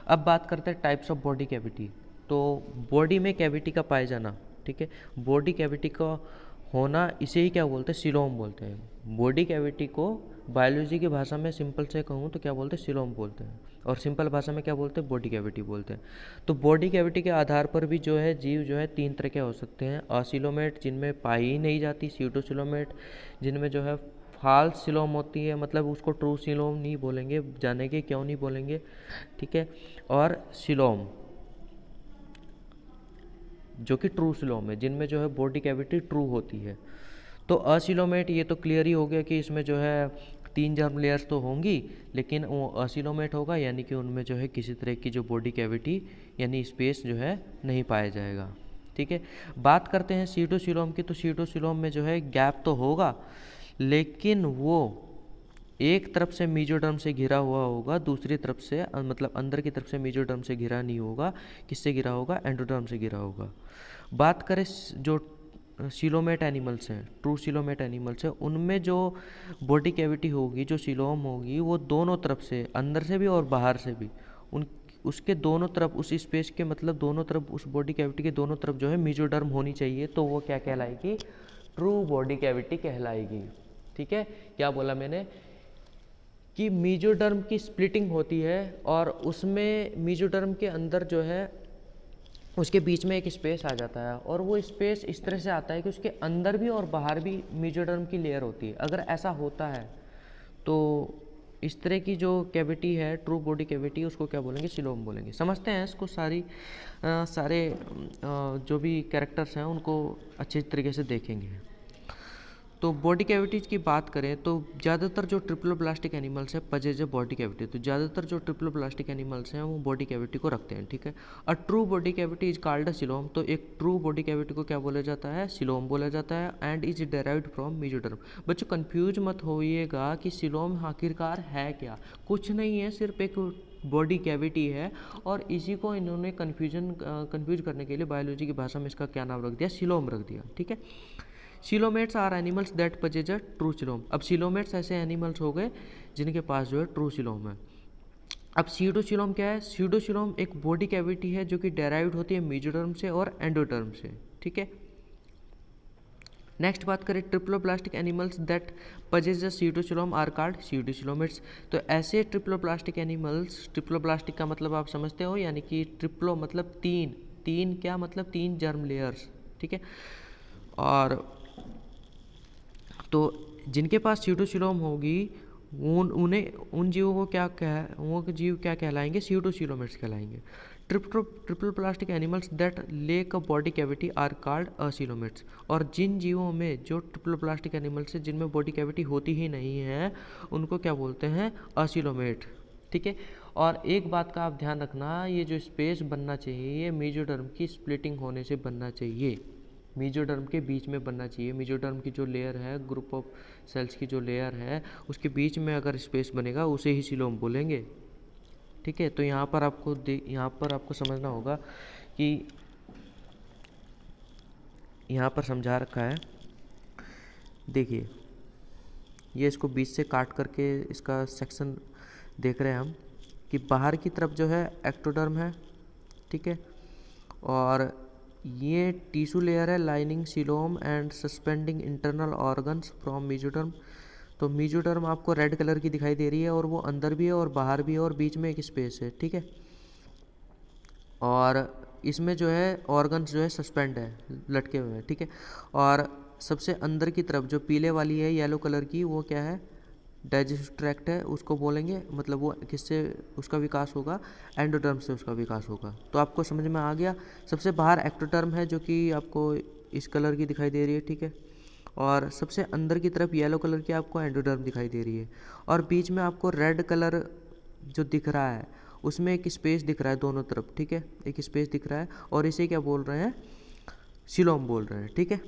अब बात करते हैं टाइप्स ऑफ बॉडी कैविटी। तो बॉडी में कैविटी का पाए जाना, ठीक है, बॉडी कैविटी का होना, इसे ही क्या बोलते हैं, सीलोम बोलते हैं। बॉडी कैविटी को बायोलॉजी की भाषा में सिंपल से कहूँ तो क्या बोलते हैं, सीलोम बोलते हैं, और सिंपल भाषा में क्या बोलते हैं, बॉडी कैविटी बोलते हैं। तो बॉडी कैविटी के आधार पर भी जो है जीव जो है तीन तरह के हो सकते हैं। असिलोमेट, जिनमें पाई ही नहीं जाती, सीटोसिलोमेट, जिनमें जो है फाल्स सिलोम होती है, मतलब उसको ट्रू सिलोम नहीं बोलेंगे, जानेंगे क्यों नहीं बोलेंगे। ठीक है, और सिलोम जो कि ट्रू सिलोम है, जिनमें जो है बॉडी कैविटी ट्रू होती है। तो असिलोमेट, ये तो क्लियर ही हो गया कि इसमें जो है तीन जर्म लेयर्स तो होंगी, लेकिन वो असिलोमेट होगा, यानी कि उनमें जो है किसी तरह की जो बॉडी कैविटी यानी स्पेस जो है नहीं पाया जाएगा। ठीक है, बात करते हैं सीटोसिलोम की। तो सीटोसिलोम में जो है गैप तो होगा, लेकिन वो एक तरफ से मेसोडर्म से घिरा हुआ होगा, दूसरी तरफ से मतलब अंदर की तरफ से मेसोडर्म से घिरा नहीं होगा। किससे घिरा होगा? एंडोडर्म से घिरा होगा। बात करें जो सिलोमेट एनिमल्स हैं, ट्रू सिलोमेट एनिमल्स हैं, उनमें जो बॉडी कैविटी होगी, जो सिलोम होगी, वो दोनों तरफ से, अंदर से भी और बाहर से भी, उन उसके दोनों तरफ, उस स्पेस के मतलब दोनों तरफ, उस बॉडी कैविटी के दोनों तरफ जो है मेसोडर्म होनी चाहिए, तो वो क्या कहलाएगी? ट्रू बॉडी कैविटी कहलाएगी। ठीक है, क्या बोला मैंने कि मेसोडर्म की स्प्लिटिंग होती है और उसमें मेसोडर्म के अंदर जो है उसके बीच में एक स्पेस आ जाता है, और वो स्पेस इस तरह से आता है कि उसके अंदर भी और बाहर भी मेसोडर्म की लेयर होती है। अगर ऐसा होता है तो इस तरह की जो कैविटी है, ट्रू बॉडी कैविटी, उसको क्या बोलेंगे? सिलोम बोलेंगे। समझते हैं इसको, सारे जो भी कैरेक्टर्स हैं उनको अच्छे तरीके से देखेंगे। तो बॉडी कैविटीज की बात करें तो ज़्यादातर जो ट्रिप्लोब्लास्टिक एनिमल्स हैं पजेज बॉडी कैविटी, तो ज़्यादातर जो ट्रिप्लोब्लास्टिक एनिमल्स हैं वो बॉडी कैविटी को रखते हैं। ठीक है, a true body cavity is called a coelom, तो एक ट्रू बॉडी कैविटी को क्या बोला जाता है? सिलोम बोला जाता है। And is derived from mesoderm. बच्चों कंफ्यूज मत होइएगा कि सिलोम आखिरकार है क्या। कुछ नहीं है, सिर्फ एक बॉडी कैविटी है, और इसी को इन्होंने कंफ्यूज करने के लिए बायोलॉजी की भाषा में इसका क्या नाम रख दिया? सिलोम रख दिया। ठीक है, coelomates are animals that possess a true coelom. अब सिलोमेट्स ऐसे एनिमल्स हो गए जिनके पास जो है ट्रू सिलोम है। अब सीडोसिलोम क्या है? सीडोसिलोम एक बॉडी कैविटी है जो कि डेराइव्ड होती है मेसोडर्म से और एंडोडर्म से। ठीक है, नेक्स्ट बात करें triploblastic animals that possess a pseudocoelom are called pseudocoelomates. तो ऐसे ट्रिप्लोप्लास्टिक एनिमल्स, ट्रिप्लोप्लास्टिक का मतलब आप समझते हो, यानी कि ट्रिप्लो मतलब तीन, तीन क्या मतलब? तीन जर्म लेयर्स। ठीक है, और तो जिनके पास सीडोसिलोम होगी उन जीवों को वो जीव क्या कहलाएंगे? सीडोसिलोमेट्स कहलाएंगे। Triploblastic animals that lack a body cavity are called acoelomates. और जिन जीवों में जो ट्रिपल प्लास्टिक एनिमल्स है जिनमें बॉडी कैविटी होती ही नहीं है, उनको क्या बोलते हैं? असिलोमेट। ठीक है, और एक बात का आप ध्यान रखना, ये जो स्पेस बनना चाहिए ये मेसोडर्म की स्प्लिटिंग होने से बनना चाहिए, मेसोडर्म के बीच में बनना चाहिए। मेसोडर्म की जो लेयर है, ग्रुप ऑफ सेल्स की जो लेयर है, उसके बीच में अगर स्पेस बनेगा उसे ही सिलोम बोलेंगे। ठीक है, तो यहाँ पर आपको समझना होगा कि यहाँ पर समझा रखा है, देखिए ये इसको बीच से काट करके इसका सेक्शन देख रहे हैं हम कि बाहर की तरफ जो है एक्टोडर्म है। ठीक है, और ये टिश्यू लेयर है lining coelom and suspending internal organs from mesoderm. तो मेसोडर्म आपको रेड कलर की दिखाई दे रही है, और वो अंदर भी है और बाहर भी है और बीच में एक स्पेस है। ठीक है, और इसमें जो है ऑर्गन्स जो है सस्पेंड है, लटके हुए हैं। ठीक है, और सबसे अंदर की तरफ जो पीले वाली है येलो कलर की, वो क्या है? डाइजेस्टिव ट्रैक्ट है, उसको बोलेंगे, मतलब वो किससे उसका विकास होगा? एंडोडर्म से उसका विकास होगा। तो आपको समझ में आ गया। सबसे बाहर एक्टोडर्म है जो कि आपको इस कलर की दिखाई दे रही है। ठीक है, और सबसे अंदर की तरफ येलो कलर की आपको एंडोडर्म दिखाई दे रही है, और बीच में आपको रेड कलर जो दिख रहा है उसमें एक स्पेस दिख रहा है दोनों तरफ। ठीक है, एक स्पेस दिख रहा है, और इसे क्या बोल रहे हैं? सिलोम बोल रहे हैं। ठीक है,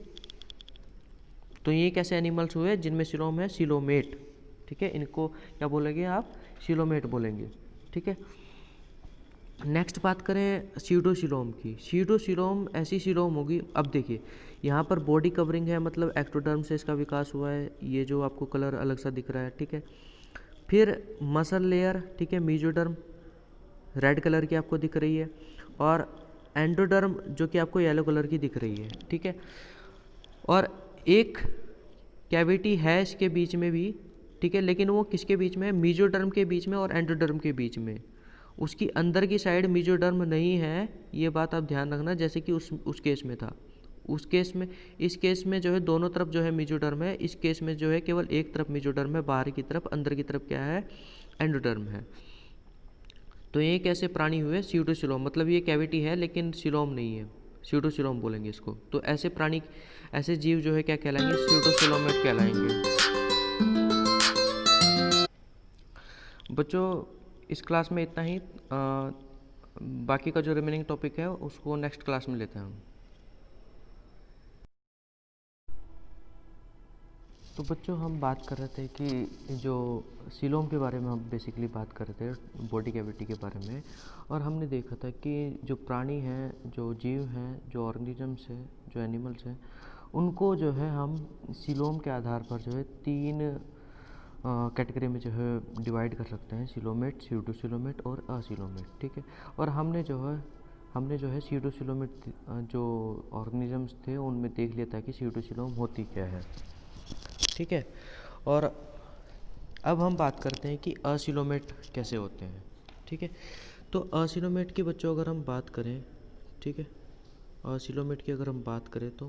तो ये कैसे एनिमल्स हुए जिनमें सिलोम है? सिलोमेट। ठीक है, इनको क्या बोलेंगे आप? सिलोमेट बोलेंगे। ठीक है, नेक्स्ट बात करें सीडोसिलोम की। सीडोसिलोम ऐसी सिलोम होगी, अब देखिए यहाँ पर बॉडी कवरिंग है, मतलब एक्टोडर्म से इसका विकास हुआ है, ये जो आपको कलर अलग सा दिख रहा है। ठीक है, फिर मसल लेयर, ठीक है, मेसोडर्म रेड कलर की आपको दिख रही है, और एंडोडर्म जो कि आपको येलो कलर की दिख रही है। ठीक है, और एक कैविटी है इसके बीच में भी। ठीक है, लेकिन वो किसके बीच में है? मेसोडर्म के बीच में और एंडोडर्म के बीच में। उसकी अंदर की साइड मेसोडर्म नहीं है, ये बात आप ध्यान रखना, जैसे कि उस केस में था। उस केस में, इस केस में जो है दोनों तरफ जो है मेसोडर्म है, इस केस में जो है केवल एक तरफ मेसोडर्म है, बाहर की तरफ, अंदर की तरफ क्या है? एंडोडर्म है। तो ये कैसे प्राणी हुए? सीडोसिलोम, मतलब ये कैविटी है लेकिन सिलोम नहीं है, सीडोसिलोम बोलेंगे इसको। तो ऐसे प्राणी, ऐसे जीव जो है क्या कहलाएंगे? सीडोसिलोमेट कहलाएंगे। बच्चों इस क्लास में इतना ही, बाकी का जो रिमेनिंग टॉपिक है उसको नेक्स्ट क्लास में लेते हैं हम। तो बच्चों हम बात कर रहे थे कि जो सीलोम के बारे में हम बेसिकली बात कर रहे थे, बॉडी कैविटी के बारे में। और हमने देखा था कि जो प्राणी हैं, जो जीव हैं, जो ऑर्गेनिजम्स हैं, जो एनिमल्स हैं, उनको जो है हम सीलोम के आधार पर जो है 3 कैटेगरी में जो है डिवाइड कर सकते हैं: सीलोमेट, स्यूडोसीलोमेट और असीलोमेट। ठीक है। और हमने जो है स्यूडोसीलोमेट जो ऑर्गेनिजम्स थे उनमें देख लिया था कि स्यूडोसीलोम होती क्या है। ठीक है। और अब हम बात करते हैं कि असीलोमेट कैसे होते हैं। ठीक है। तो असीलोमेट की बच्चों अगर हम बात करें, ठीक है, असीलोमेट की अगर हम बात करें तो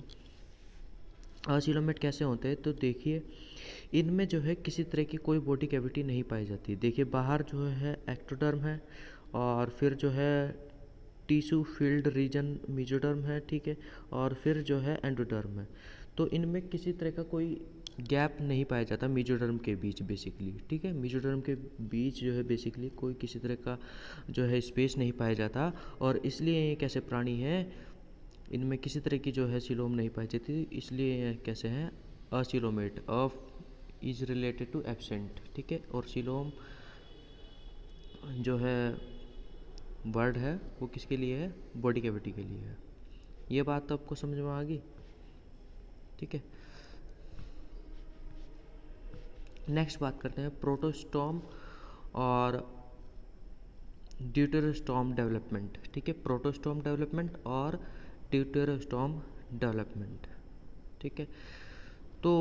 असीलोमेट कैसे होते हैं, तो देखिए इनमें जो है किसी तरह की कोई बॉडी कैविटी नहीं पाई जाती। देखिए बाहर जो है एक्टोडर्म है, और फिर जो है टिश्यू फील्ड रीजन मेसोडर्म है। ठीक है। और फिर जो है एंडोडर्म है। तो इनमें किसी तरह का कोई गैप नहीं पाया जाता मेसोडर्म के बीच बेसिकली। ठीक है। मेसोडर्म के बीच जो है बेसिकली कोई किसी तरह का जो है स्पेस नहीं पाया जाता, और इसलिए ये कैसे प्राणी हैं, इनमें किसी तरह की जो है सीलोम नहीं पाई जाती, इसलिए ये कैसे हैं acoelomate. Of is related to absent. ठीक है। और सीलोम जो है वर्ड है वो किसके लिए है, बॉडी कैविटी के लिए है। ये बात तो आपको समझ में आ गई। ठीक है। नेक्स्ट बात करते हैं प्रोटोस्टॉम और ड्यूटेरोस्टॉम डेवलपमेंट। ठीक है। प्रोटोस्टॉम डेवलपमेंट और ड्यूटेरोस्टॉम डेवलपमेंट। ठीक है। तो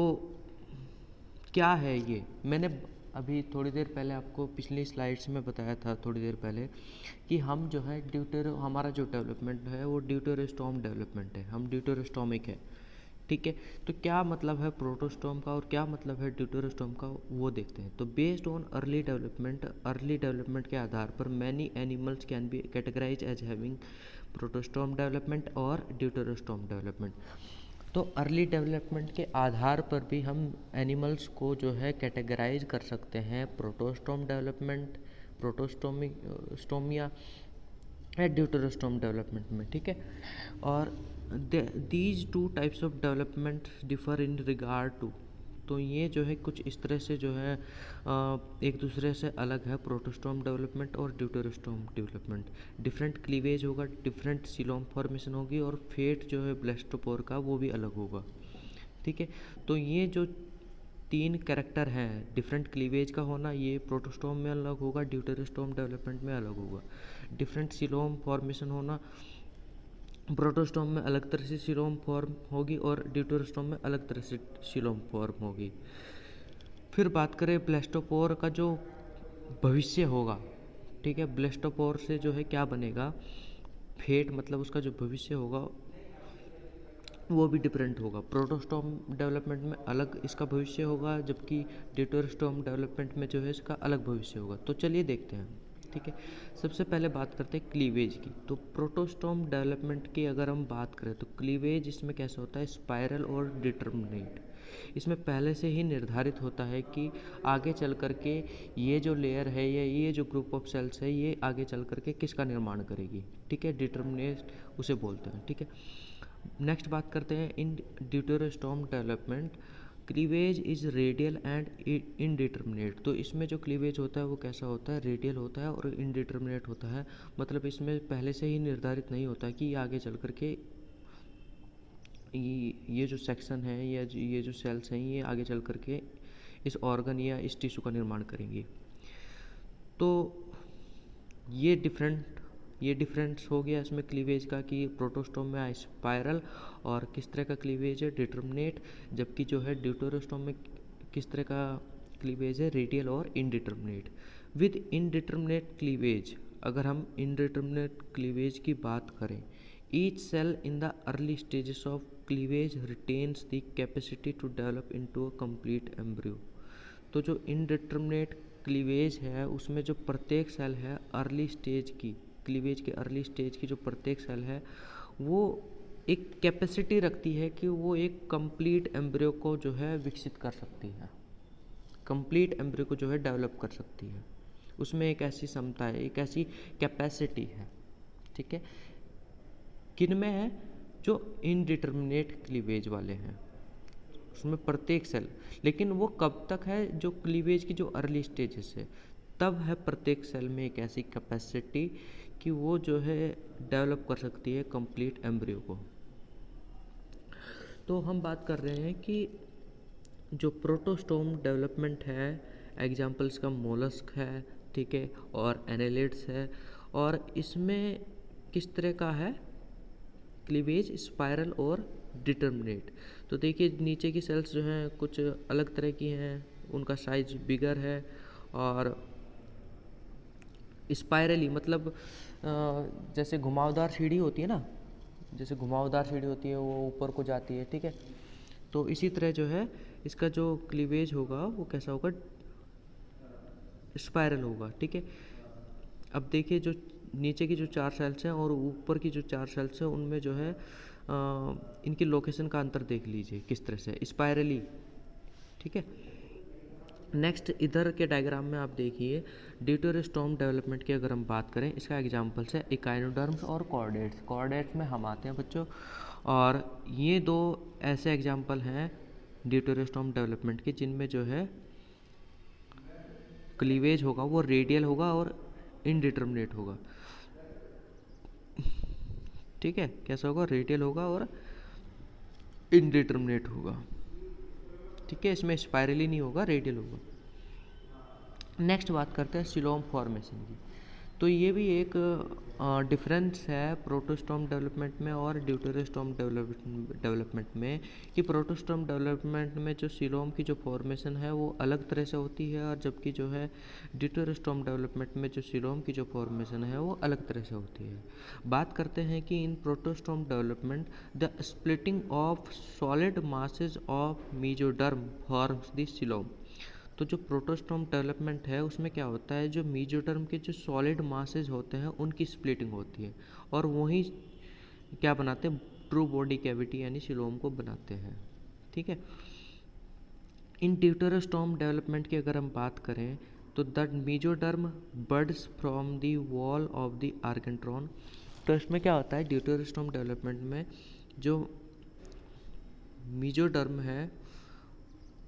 क्या है ये, मैंने अभी थोड़ी देर पहले आपको पिछली स्लाइड्स में बताया था थोड़ी देर पहले कि हम जो है हमारा जो डेवलपमेंट है वो ड्यूटेरोस्टॉम डेवलपमेंट है, हम ड्यूटेरोस्टॉमिक है। ठीक है। तो क्या मतलब है प्रोटोस्टॉम का और क्या मतलब है ड्यूटेरोस्टॉम का, वो देखते हैं। तो बेस्ड ऑन अर्ली डेवलपमेंट के आधार पर many animals can be categorize as having protostome development और ड्यूटेरोस्टॉम डेवलपमेंट। तो अर्ली डेवलपमेंट के आधार पर भी हम एनिमल्स को जो है कैटेगराइज कर सकते हैं प्रोटोस्टॉम डेवलपमेंट, स्टोमिया या ड्यूटेरोस्टॉम डेवलपमेंट में। ठीक है। और these 2 types of development differ in regard to, तो ये जो है कुछ इस तरह से जो है एक दूसरे से अलग है, प्रोटोस्टॉम डेवलपमेंट और ड्यूटेरोस्टॉम डेवलपमेंट। डिफरेंट क्लीवेज होगा, डिफरेंट सीलोम फॉर्मेशन होगी, और फेट जो है ब्लास्टोपोर का वो भी अलग होगा। ठीक है। तो ये जो 3 कैरेक्टर हैं, डिफरेंट क्लीवेज का होना, ये प्रोटोस्टॉम में अलग होगा, ड्यूटेरोस्टॉम डेवलपमेंट में अलग होगा। डिफरेंट सीलोम फॉर्मेशन होना, प्रोटोस्टॉम में अलग तरह से सीलोम फॉर्म होगी और ड्यूटेरोस्टॉम में अलग तरह से सीलोम फॉर्म होगी। फिर बात करें ब्लास्टोपोर का जो भविष्य होगा। ठीक है। ब्लास्टोपोर से जो है क्या बनेगा, फेट मतलब उसका जो भविष्य होगा वो भी डिफरेंट होगा। प्रोटोस्टॉम डेवलपमेंट में अलग इसका भविष्य होगा, जबकि ड्यूटेरोस्टॉम डेवलपमेंट में जो है इसका अलग भविष्य होगा। तो चलिए देखते हैं। ठीक है। सबसे पहले बात करते हैं क्लीवेज की। तो प्रोटोस्टॉम डेवलपमेंट की अगर हम बात करें तो क्लीवेज इसमें कैसा होता है, स्पाइरल और डिटर्मिनेट। इसमें पहले से ही निर्धारित होता है कि आगे चल कर के ये जो लेयर है या ये जो ग्रुप ऑफ सेल्स है ये आगे चल कर के किसका निर्माण करेगी। ठीक है। डिटर्मिनेट उसे बोलते हैं। ठीक है। नेक्स्ट बात करते हैं in deuterostome development, cleavage is radial and indeterminate. तो इसमें जो क्लीवेज होता है वो कैसा होता है, रेडियल होता है और इनडिटर्मिनेट होता है। मतलब इसमें पहले से ही निर्धारित नहीं होता कि आगे चल कर के ये जो सेक्शन है या ये जो सेल्स हैं ये आगे चल कर के इस ऑर्गन या इस टिश्यू का निर्माण करेंगी। तो ये डिफरेंस हो गया इसमें क्लीवेज का कि प्रोटोस्टॉम में स्पाइरल और किस तरह का क्लीवेज है, डिटर्मिनेट, जबकि जो है ड्यूटेरोस्टॉम में किस तरह का क्लीवेज है, रेडियल और इनडिटर्मिनेट। विद इनडिटर्मिनेट क्लीवेज, अगर हम इनडिटर्मिनेट क्लीवेज की बात करें, each cell in the early stages of cleavage retains the capacity to develop into a complete embryo. तो जो इनडिटर्मिनेट क्लीवेज है उसमें जो प्रत्येक सेल है अर्ली स्टेज की, क्लीवेज के अर्ली स्टेज की जो प्रत्येक सेल है वो एक कैपेसिटी रखती है कि वो एक कंप्लीट एम्ब्रियो को जो है विकसित कर सकती है, कंप्लीट एम्ब्रियो को जो है डेवलप कर सकती है। उसमें एक ऐसी क्षमता है, एक ऐसी कैपेसिटी है। ठीक है। किन में है, जो इनडिटर्मिनेट क्लीवेज वाले हैं। उसमें प्रत्येक सेल, लेकिन वो कब तक है, जो क्लीवेज की जो अर्ली स्टेजेस है तब है प्रत्येक सेल में एक ऐसी कैपेसिटी कि वो जो है डेवलप कर सकती है कंप्लीट एम्ब्रियो को। तो हम बात कर रहे हैं कि जो प्रोटोस्टोम डेवलपमेंट है, एग्जाम्पल्स का मोलस्क है, ठीक है, और एनालिड्स है, और इसमें किस तरह का है क्लीवेज, स्पाइरल और डिटर्मिनेट। तो देखिए नीचे की सेल्स जो हैं कुछ अलग तरह की हैं, उनका साइज बिगर है, और स्पाइरली मतलब जैसे घुमावदार सीढ़ी होती है ना, जैसे घुमावदार सीढ़ी होती है वो ऊपर को जाती है, ठीक है। तो इसी तरह जो है इसका जो क्लीवेज होगा वो कैसा होगा, स्पाइरल होगा, ठीक है। अब देखिए जो नीचे की जो 4 सेल्स हैं और ऊपर की जो 4 सेल्स हैं उनमें जो है इनकी लोकेशन का अंतर देख लीजिए किस तरह से स्पाइरली, ठीक है। नेक्स्ट इधर के डायग्राम में आप देखिए ड्यूटेरोस्टोम डेवलपमेंट की अगर हम बात करें, इसका एग्जांपल्स है इकाइनोडर्म्स और कॉर्डेट्स। कॉर्डेट्स में हम आते हैं बच्चों, और ये दो ऐसे एग्जांपल हैं ड्यूटेरोस्टोम डेवलपमेंट के जिनमें जो है क्लीवेज होगा वो रेडियल होगा और इनडिटर्मिनेट होगा, ठीक है। कैसा होगा, रेडियल होगा और इनडिटर्मिनेट होगा, ठीक है। इसमें स्पाइरली नहीं होगा, रेडियल होगा। नेक्स्ट बात करते हैं सिलोम फॉर्मेशन की। तो ये भी एक डिफरेंस है प्रोटोस्टोम डेवलपमेंट में और ड्यूटेरोस्टोम डेवलपमेंट में, कि प्रोटोस्टोम डेवलपमेंट में जो सिलोम की जो फॉर्मेशन है वो अलग तरह से होती है, और जबकि जो है ड्यूटेरोस्टोम डेवलपमेंट में जो सिलोम की जो फॉर्मेशन है वो अलग तरह से होती है। बात करते हैं कि in protostome development the splitting of solid masses of mesoderm forms the coelom. तो जो प्रोटोस्टोम डेवलपमेंट है उसमें क्या होता है, जो मेसोडर्म के जो सॉलिड मासेज होते हैं उनकी स्प्लिटिंग होती है, और वही क्या बनाते हैं, ट्रू बॉडी कैविटी यानी सिलोम को बनाते हैं, ठीक है। इन ड्यूटेरोस्टोम डेवलपमेंट की अगर हम बात करें तो the mesoderm buds from the wall of the archenteron. तो इसमें क्या होता है ड्यूटेरोस्टोम डेवलपमेंट में, जो मेसोडर्म है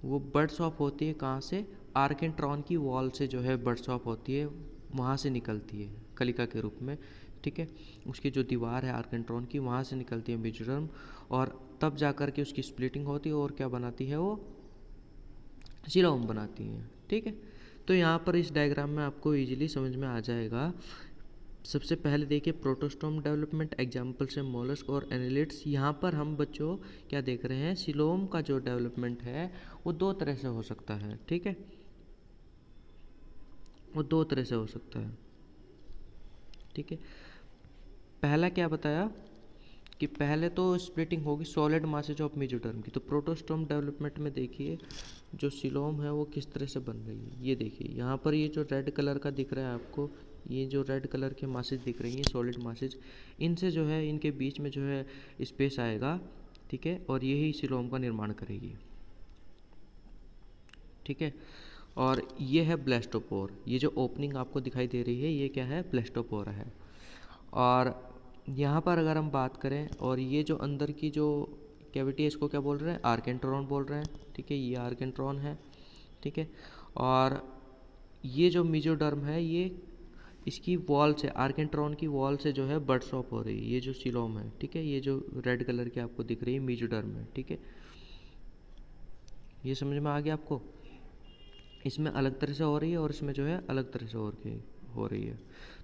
वो बर्ड्स ऑफ होती है कहाँ से, आर्केंट्रॉन की वॉल से जो है बर्ड्स ऑफ होती है, वहाँ से निकलती है कलिका के रूप में, ठीक है। उसकी जो दीवार है आर्केंट्रॉन की वहाँ से निकलती है मेसोडर्म, और तब जा कर के उसकी स्प्लिटिंग होती है और क्या बनाती है वो सिलोम बनाती है, ठीक है। तो यहाँ पर इस डायग्राम में आपको इजीली समझ में आ जाएगा। सबसे पहले देखिए प्रोटोस्टोम डेवलपमेंट, एग्जाम्पल्स हैं मोलस्क और एनालिड्स। यहाँ पर हम बच्चों क्या देख रहे हैं, सिलोम का जो डेवलपमेंट है वो दो तरह से हो सकता है, ठीक है, वो दो तरह से हो सकता है, ठीक है। पहला क्या बताया कि पहले तो स्प्लिटिंग होगी सॉलिड मासेज ऑफ मेसोडर्म की। तो प्रोटोस्टोम डेवलपमेंट में देखिए जो सिलोम है वो किस तरह से बन रही है, ये देखिए यहाँ पर ये जो रेड कलर का दिख रहा है आपको, ये जो रेड कलर के मासेज दिख रही हैं सॉलिड मासेज, इनसे जो है इनके बीच में जो है स्पेस आएगा, ठीक है, और यही सिलोम का निर्माण करेगी, ठीक है। और ये है ब्लास्टोपोर, ये जो ओपनिंग आपको दिखाई दे रही है ये क्या है, ब्लास्टोपोर है। और यहाँ पर अगर हम बात करें, और ये जो अंदर की जो कैविटी है इसको क्या बोल रहे हैं, आर्केंट्रॉन बोल रहे हैं, ठीक है, ये आर्केंट्रॉन है, ठीक है। और ये जो मेसोडर्म है ये इसकी वॉल से, आर्केंट्रॉन की वॉल से जो है बर्ड्स ऑफ हो रही है, ये जो सिलोम है, ठीक है, ये जो रेड कलर की आपको दिख रही है मेसोडर्म है, ठीक है। ये समझ में आ गया आपको, इसमें अलग तरह से हो रही है और इसमें जो है अलग तरह से हो रही है।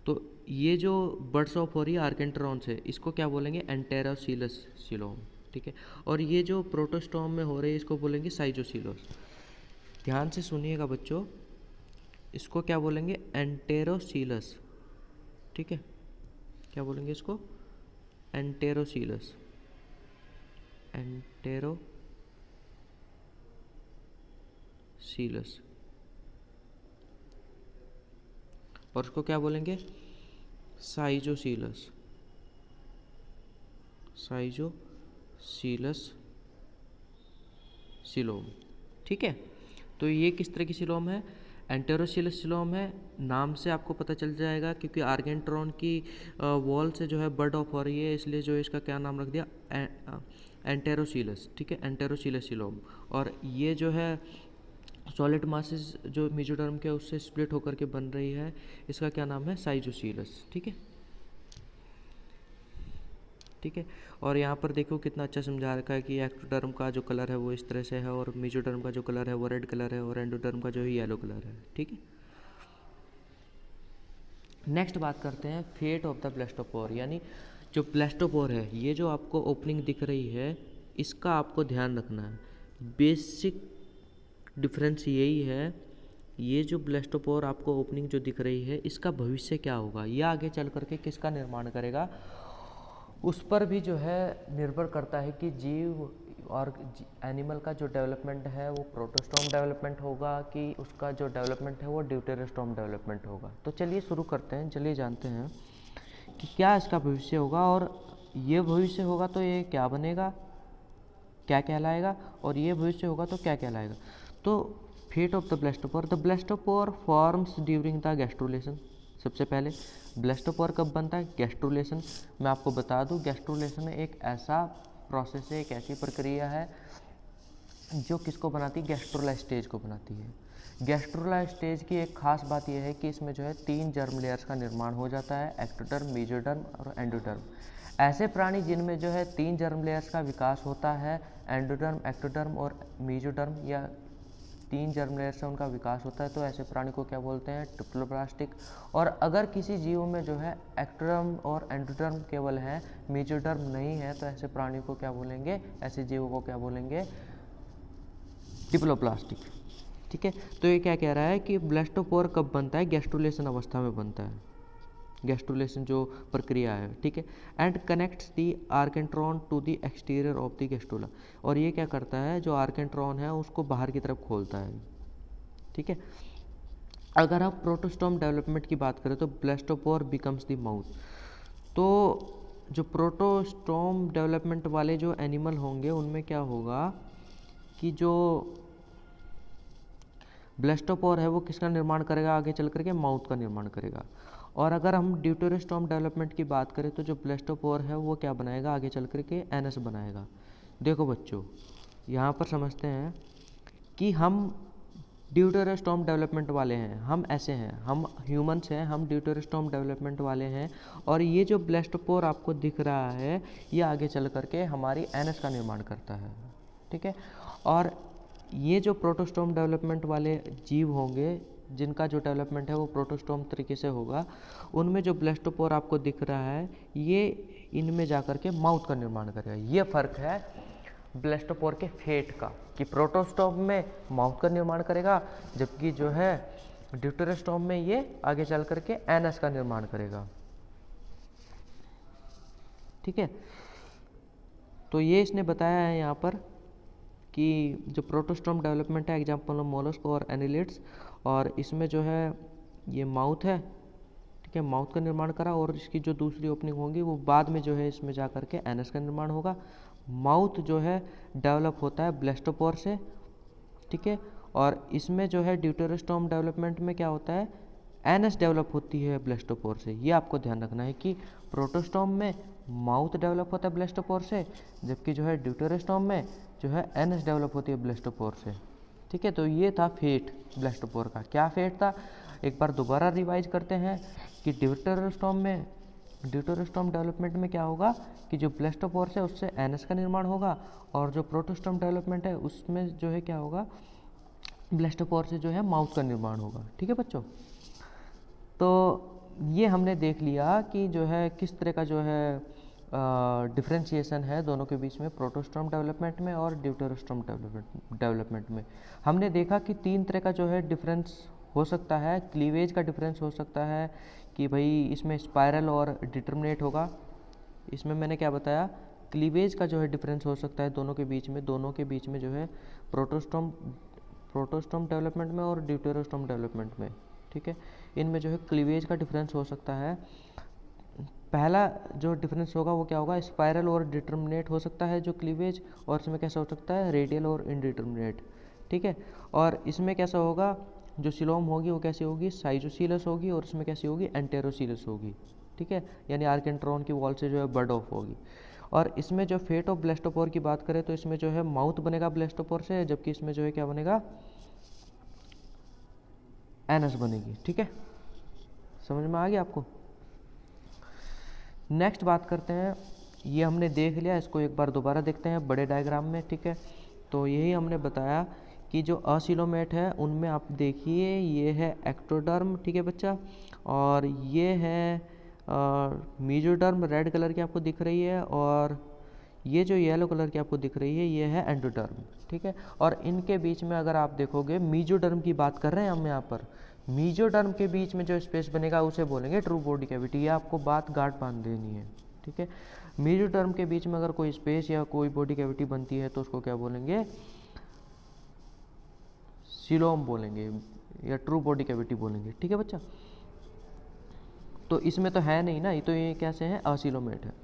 तो ये जो बर्ड्स ऑफ हो रही है आर्केंट्रॉन से, इसको क्या बोलेंगे, एंटेरोसिलस सिलोम, ठीक है। और ये जो प्रोटोस्टोम में हो रही है इसको बोलेंगे साइजोसिलोस। ध्यान से सुनिएगा बच्चों, इसको क्या बोलेंगे, एंटेरोसिलस, ठीक है। क्या बोलेंगे इसको, एंटेरोसिलस, एंटेरोसिलस। और उसको क्या बोलेंगे, साइजोसिलस, साइजोसिलस सिलोम, ठीक है। तो ये किस तरह की सिलोम है, एंटेरोसिलस सिलोम है। नाम से आपको पता चल जाएगा क्योंकि आर्केंट्रॉन की वॉल से जो है बर्ड ऑफ हो रही है, इसलिए जो इसका क्या नाम रख दिया, एंटेरोसीलस, ठीक है, एंटेरोसीलस सीलोम। और ये जो है सॉलिड मासेस जो मेसोडर्म के उससे स्प्लिट होकर के बन रही है, इसका क्या नाम है, साइजोसीलस, ठीक है, ठीक है। और यहाँ पर देखो कितना अच्छा समझा रखा है कि एक्टोडर्म का जो कलर है वो इस तरह से है, और मेसोडर्म का जो कलर है वो रेड कलर है, और एंडोडर्म का जो है येलो कलर है, ठीक है। नेक्स्ट बात करते हैं फेट ऑफ द ब्लास्टोपोर, यानी जो ब्लास्टोपोर है, ये जो आपको ओपनिंग दिख रही है, इसका आपको ध्यान रखना है। बेसिक डिफरेंस यही है, ये जो ब्लास्टोपोर आपको ओपनिंग जो दिख रही है, इसका भविष्य क्या होगा, ये आगे चल करके किसका निर्माण करेगा, उस पर भी जो है निर्भर करता है कि जीव और एनिमल का जो डेवलपमेंट है वो प्रोटोस्टॉम डेवलपमेंट होगा कि उसका जो डेवलपमेंट है वो ड्यूटेरोस्टॉम डेवलपमेंट होगा। तो चलिए शुरू करते हैं, चलिए जानते हैं कि क्या इसका भविष्य होगा, और ये भविष्य होगा तो ये क्या बनेगा, क्या कहलाएगा, और ये भविष्य होगा तो क्या कहलाएगा। तो fate of the blastopore, the blastopore forms during the gastrulation. सबसे पहले ब्लास्टोपोर कब बनता है, गैस्ट्रुलेशन। मैं आपको बता दूं, गैस्ट्रुलेशन एक ऐसा प्रोसेस है, एक ऐसी प्रक्रिया है जो किसको बनाती है, गैस्ट्रोला स्टेज को बनाती है। गैस्ट्रोला स्टेज की एक खास बात यह है कि इसमें जो है 3 जर्म लेयर्स का निर्माण हो जाता है, एक्टोडर्म, मेसोडर्म और एंडोडर्म। ऐसे प्राणी जिनमें जो है 3 जर्म लेयर्स का विकास होता है, एंडोडर्म, एक्टोडर्म और मेसोडर्म, या 3 जर्म लेयर से उनका विकास होता है, तो ऐसे प्राणी को क्या बोलते हैं, डिप्लोब्लास्टिक। और अगर किसी जीव में जो है एक्टोडर्म और एंडोडर्म केवल है, मेसोडर्म नहीं है, तो ऐसे प्राणी को क्या बोलेंगे, ऐसे जीवों को क्या बोलेंगे, डिप्लोब्लास्टिक, ठीक है। तो ये क्या कह रहा है कि ब्लास्टोपोर कब बनता है, गैस्ट्रुलेशन अवस्था में बनता है, गैस्ट्रुलेशन जो प्रक्रिया है, ठीक है। And connects the archenteron to the exterior of the gastrula, और ये क्या करता है, जो आर्केंट्रॉन है उसको बाहर की तरफ खोलता है, ठीक है। अगर आप प्रोटोस्टॉम डेवलपमेंट की बात करें तो ब्लास्टोपोर बिकम्स द माउथ। तो जो प्रोटोस्टॉम डेवलपमेंट वाले जो एनिमल होंगे उनमें क्या होगा कि जो ब्लास्टोपोर है वो किसका निर्माण करेगा, आगे चल करके माउथ का निर्माण करेगा। और अगर हम ड्यूटेरोस्टॉम डेवलपमेंट की बात करें तो जो ब्लास्टोपोर है वो क्या बनाएगा, आगे चल करके एनस बनाएगा। देखो बच्चों, यहाँ पर समझते हैं कि हम ड्यूटेरोस्टॉम डेवलपमेंट वाले हैं, हम ऐसे हैं, हम ह्यूमंस हैं, हम ड्यूटेरोस्टॉम डेवलपमेंट वाले हैं। और ये जो ब्लास्टोपोर आपको दिख रहा है, ये आगे चल करके हमारी एनस का निर्माण करता है, ठीक है। और ये जो प्रोटोस्टॉम डेवलपमेंट वाले जीव होंगे जिनका जो डेवलपमेंट है वो प्रोटोस्टॉम तरीके से होगा, उनमें जो ब्लास्टोपोर आपको दिख रहा है ये इनमें जा कर के माउथ का निर्माण करेगा। ये फ़र्क है ब्लास्टोपोर के फेट का, कि प्रोटोस्टॉम में माउथ का निर्माण करेगा, जबकि जो है ड्यूटेरोस्टॉम में ये आगे चल करके एनस का निर्माण करेगा, ठीक है। तो ये इसने बताया है यहाँ पर कि जो प्रोटोस्टॉम डेवलपमेंट है, एग्जाम्पल ऑफ मोलस्क और एनिलिड्स, और इसमें जो है ये माउथ है, ठीक है, माउथ का निर्माण करा, और इसकी जो दूसरी ओपनिंग होगी वो बाद में जो है इसमें जा करके एनस का निर्माण होगा। माउथ जो है डेवलप होता है ब्लास्टोपोर से, ठीक है। और इसमें जो है ड्यूटेरोस्टॉम डेवलपमेंट में क्या होता है, एनस डेवलप होती है ब्लास्टोपोर से। ये आपको ध्यान रखना है कि प्रोटोस्टॉम में माउथ डेवलप होता है ब्लास्टोपोर से, जबकि जो है ड्यूटेरोस्टॉम में जो है एनस डेवलप होती है ब्लास्टोपोर से, ठीक है। तो ये था फेट ब्लास्टोपोर का। क्या फेट था, एक बार दोबारा रिवाइज करते हैं कि ड्यूटेरोस्टॉम डेवलपमेंट में क्या होगा कि जो ब्लास्टोपोर है उससे एनस का निर्माण होगा, और जो प्रोटोस्टॉम डेवलपमेंट है उसमें जो है क्या होगा, ब्लास्टोपोर से जो है माउथ का निर्माण होगा, ठीक है बच्चों। तो ये हमने देख लिया कि जो है किस तरह का जो है डिफ्रेंशिएशन है दोनों के बीच में, प्रोटोस्टॉम डेवलपमेंट में और ड्यूटेरोस्टॉम डेवलपमेंट में। हमने देखा कि 3 तरह का जो है डिफरेंस हो सकता है। क्लीवेज का डिफरेंस हो सकता है कि भाई इसमें स्पाइरल और डिटर्मिनेट होगा। इसमें मैंने क्या बताया, क्लीवेज का जो है डिफरेंस हो सकता है दोनों के बीच में जो है प्रोटोस्टॉम डेवलपमेंट में और ड्यूटेरोस्टॉम डेवलपमेंट में, ठीक है। इनमें जो है क्लीवेज का डिफरेंस हो सकता है। पहला जो डिफरेंस होगा वो क्या होगा, स्पाइरल और डिटर्मिनेट हो सकता है जो क्लीवेज, और इसमें कैसा हो सकता है, रेडियल और इनडिटर्मिनेट, ठीक है। और इसमें कैसा होगा, जो सिलोम होगी वो कैसी होगी, साइजोसीलस होगी, और इसमें कैसी होगी, एंटेरोसीलस होगी, ठीक है, यानी आर्केंट्रॉन की वॉल से जो है बर्ड ऑफ होगी। और इसमें जो फेट ऑफ ब्लास्टोपोर की बात करें तो इसमें जो है माउथ बनेगा ब्लास्टोपोर से, जबकि इसमें जो है क्या बनेगा, एनस बनेगी। ठीक है, समझ में आ गया आपको। नेक्स्ट बात करते हैं, ये हमने देख लिया, इसको एक बार दोबारा देखते हैं बड़े डायग्राम में। ठीक है, तो यही हमने बताया कि जो असिलोमेट है उनमें आप देखिए ये है एक्टोडर्म, ठीक है बच्चा, और ये है मीजोडर्म, रेड कलर की आपको दिख रही है, और ये जो येलो कलर की आपको दिख रही है ये है एंडोडर्म। ठीक है, और इनके बीच में अगर आप देखोगे मीजोडर्म की बात कर रहे हैं हम यहाँ पर, मीजोडर्म के बीच में जो स्पेस बनेगा उसे बोलेंगे ट्रू बॉडी कैविटी। ये आपको बात गांठ बांध देनी है। ठीक है, मीजोडर्म के बीच में अगर कोई स्पेस या कोई बॉडी कैविटी बनती है तो उसको क्या बोलेंगे, सिलोम बोलेंगे या ट्रू बॉडी कैविटी बोलेंगे। ठीक है बच्चा, तो इसमें तो है नहीं ना, ये तो ये कैसे है, असिलोमेट है।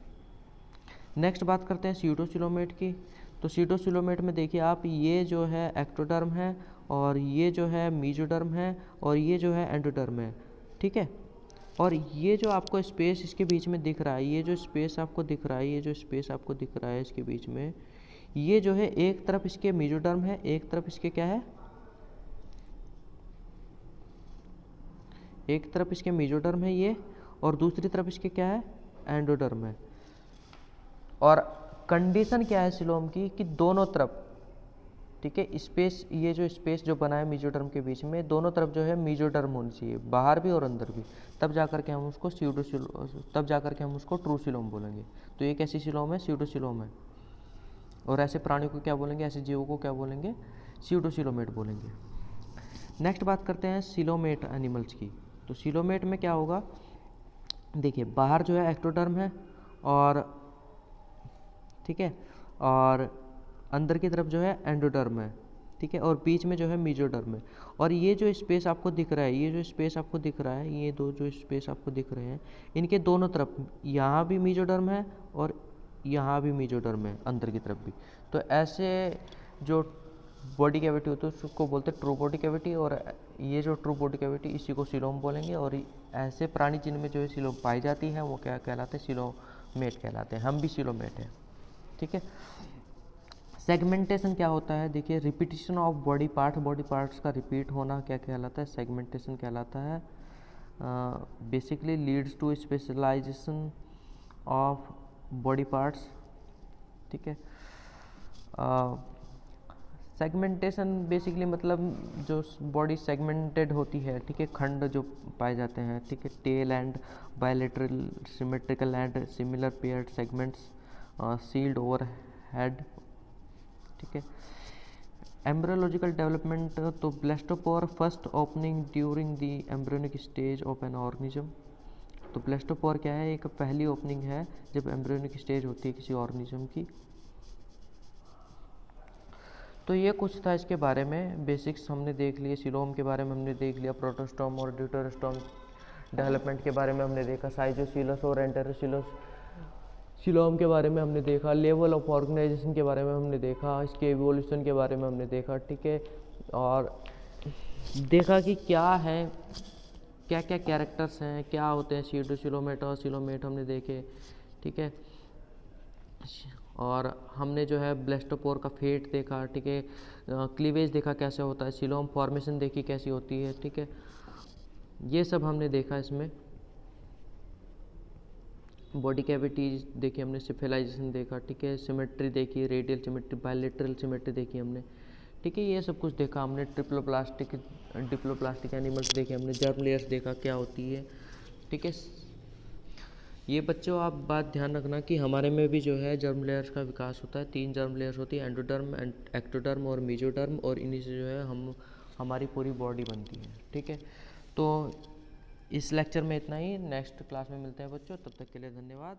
नेक्स्ट बात करते हैं सीडोसिलोमेट की। तो सीडोसिलोमेट में देखिए आप, ये जो है एक्टोडर्म है, और ये जो है मीजोडर्म है, और ये जो है एंडोडर्म है। ठीक है, और ये जो आपको स्पेस इसके बीच में दिख रहा है, ये जो स्पेस आपको दिख रहा है, ये जो स्पेस आपको दिख रहा है इसके बीच में, ये जो है एक तरफ इसके मीजोडर्म है, एक तरफ इसके क्या है, एक तरफ इसके मीजोडर्म है ये, और दूसरी तरफ इसके क्या है, एंडोडर्म है। और कंडीशन क्या है सिलोम की, कि दोनों तरफ, ठीक है, स्पेस, ये जो स्पेस जो बना है मीजोडर्म के बीच में, दोनों तरफ जो है मीजोडर्म होनी चाहिए, बाहर भी और अंदर भी, तब जाकर के हम उसको तब जाकर के हम उसको ट्रू सिलोम बोलेंगे। तो ये कैसी सिलोम है, सीडोसिलोम है। और ऐसे प्राणी को क्या बोलेंगे, ऐसे जीवों को क्या बोलेंगे, सीडोसिलोमेट बोलेंगे। नेक्स्ट बात करते हैं सिलोमेट एनिमल्स की। तो सिलोमेट में क्या होगा, देखिए बाहर जो है एक्टोडर्म है, और ठीक है, और अंदर की तरफ जो है एंडोडर्म है। ठीक है, और बीच में जो है मीजोडर्म है। और ये जो स्पेस आपको दिख रहा है, ये जो स्पेस आपको दिख रहा है, ये दो जो स्पेस आपको दिख रहे हैं, इनके दोनों तरफ यहाँ भी मीजोडर्म है और यहाँ भी मीजोडर्म है, अंदर की तरफ भी। तो ऐसे जो बॉडी कैविटी होती है उसको बोलते हैं ट्रू बॉडी कैविटी, और ये जो ट्रू बॉडी कैविटी इसी को सिलोम बोलेंगे। और ऐसे प्राणी जिनमें जो है सिलोम पाई जाती है वो क्या कहलाते हैं, सिलोमेट कहलाते हैं। हम भी सिलोमेट हैं। ठीक है, सेगमेंटेशन क्या होता है, देखिए रिपीटिशन ऑफ बॉडी पार्ट्स का रिपीट होना क्या कहलाता है, सेगमेंटेशन कहलाता है। Basically leads to specialisation of body parts. ठीक है, सेगमेंटेशन बेसिकली मतलब जो बॉडी सेगमेंटेड होती है, ठीक है, खंड जो पाए जाते हैं। ठीक है, tail end bilateral symmetrical and similar paired segments sealed over head. ठीक है, एम्ब्रियोलॉजिकल डेवलपमेंट, तो blastopore first opening during the embryonic stage of an organism. तो ब्लास्टोपोर क्या है, एक पहली ओपनिंग है जब एम्ब्रियोनिक स्टेज होती है किसी ऑर्गेनिज्म की। तो ये कुछ था इसके बारे में, बेसिक्स हमने देख लिए, सिलोम के बारे में हमने देख लिया, प्रोटोस्टोम और ड्यूटेरोस्टोम डेवलपमेंट के बारे में हमने देखा, साइजोसिलस और एंटेरोसिलस सिलोम के बारे में हमने देखा, लेवल ऑफ ऑर्गेनाइजेशन के बारे में हमने देखा, इसके इवोल्यूशन के बारे में हमने देखा। ठीक है, और देखा कि क्या है, क्या क्या कैरेक्टर्स हैं, क्या होते हैं सीडोसिलोमेट और सिलोमेट हमने देखे। ठीक है, और हमने जो है ब्लास्टोपोर का फेट देखा। ठीक है, क्लीवेज देखा कैसे होता है, सिलोम फॉर्मेशन देखी कैसी होती है। ठीक है, ये सब हमने देखा। इसमें बॉडी कैविटीज देखी हमने, सिफेलाइजेशन देखा। ठीक है, सिमेट्री देखी, रेडियल सिमेट्री, बायलेटरल सिमेट्री देखी हमने। ठीक है, ये सब कुछ देखा हमने। डिप्लोप्लास्टिक एनिमल्स देखे हमने, जर्म लेयर्स देखा क्या होती है। ठीक है, ये बच्चों आप बात ध्यान रखना कि हमारे में भी जो है जर्म लेयर्स का विकास होता है। 3 जर्म लेयर्स होती है, एंडोडर्म, एक्टोडर्म और मीजोडर्म, और इन्हीं से जो है हमारी पूरी बॉडी बनती है। ठीक है, तो इस लेक्चर में इतना ही, नेक्स्ट क्लास में मिलते हैं बच्चों, तब तक के लिए धन्यवाद।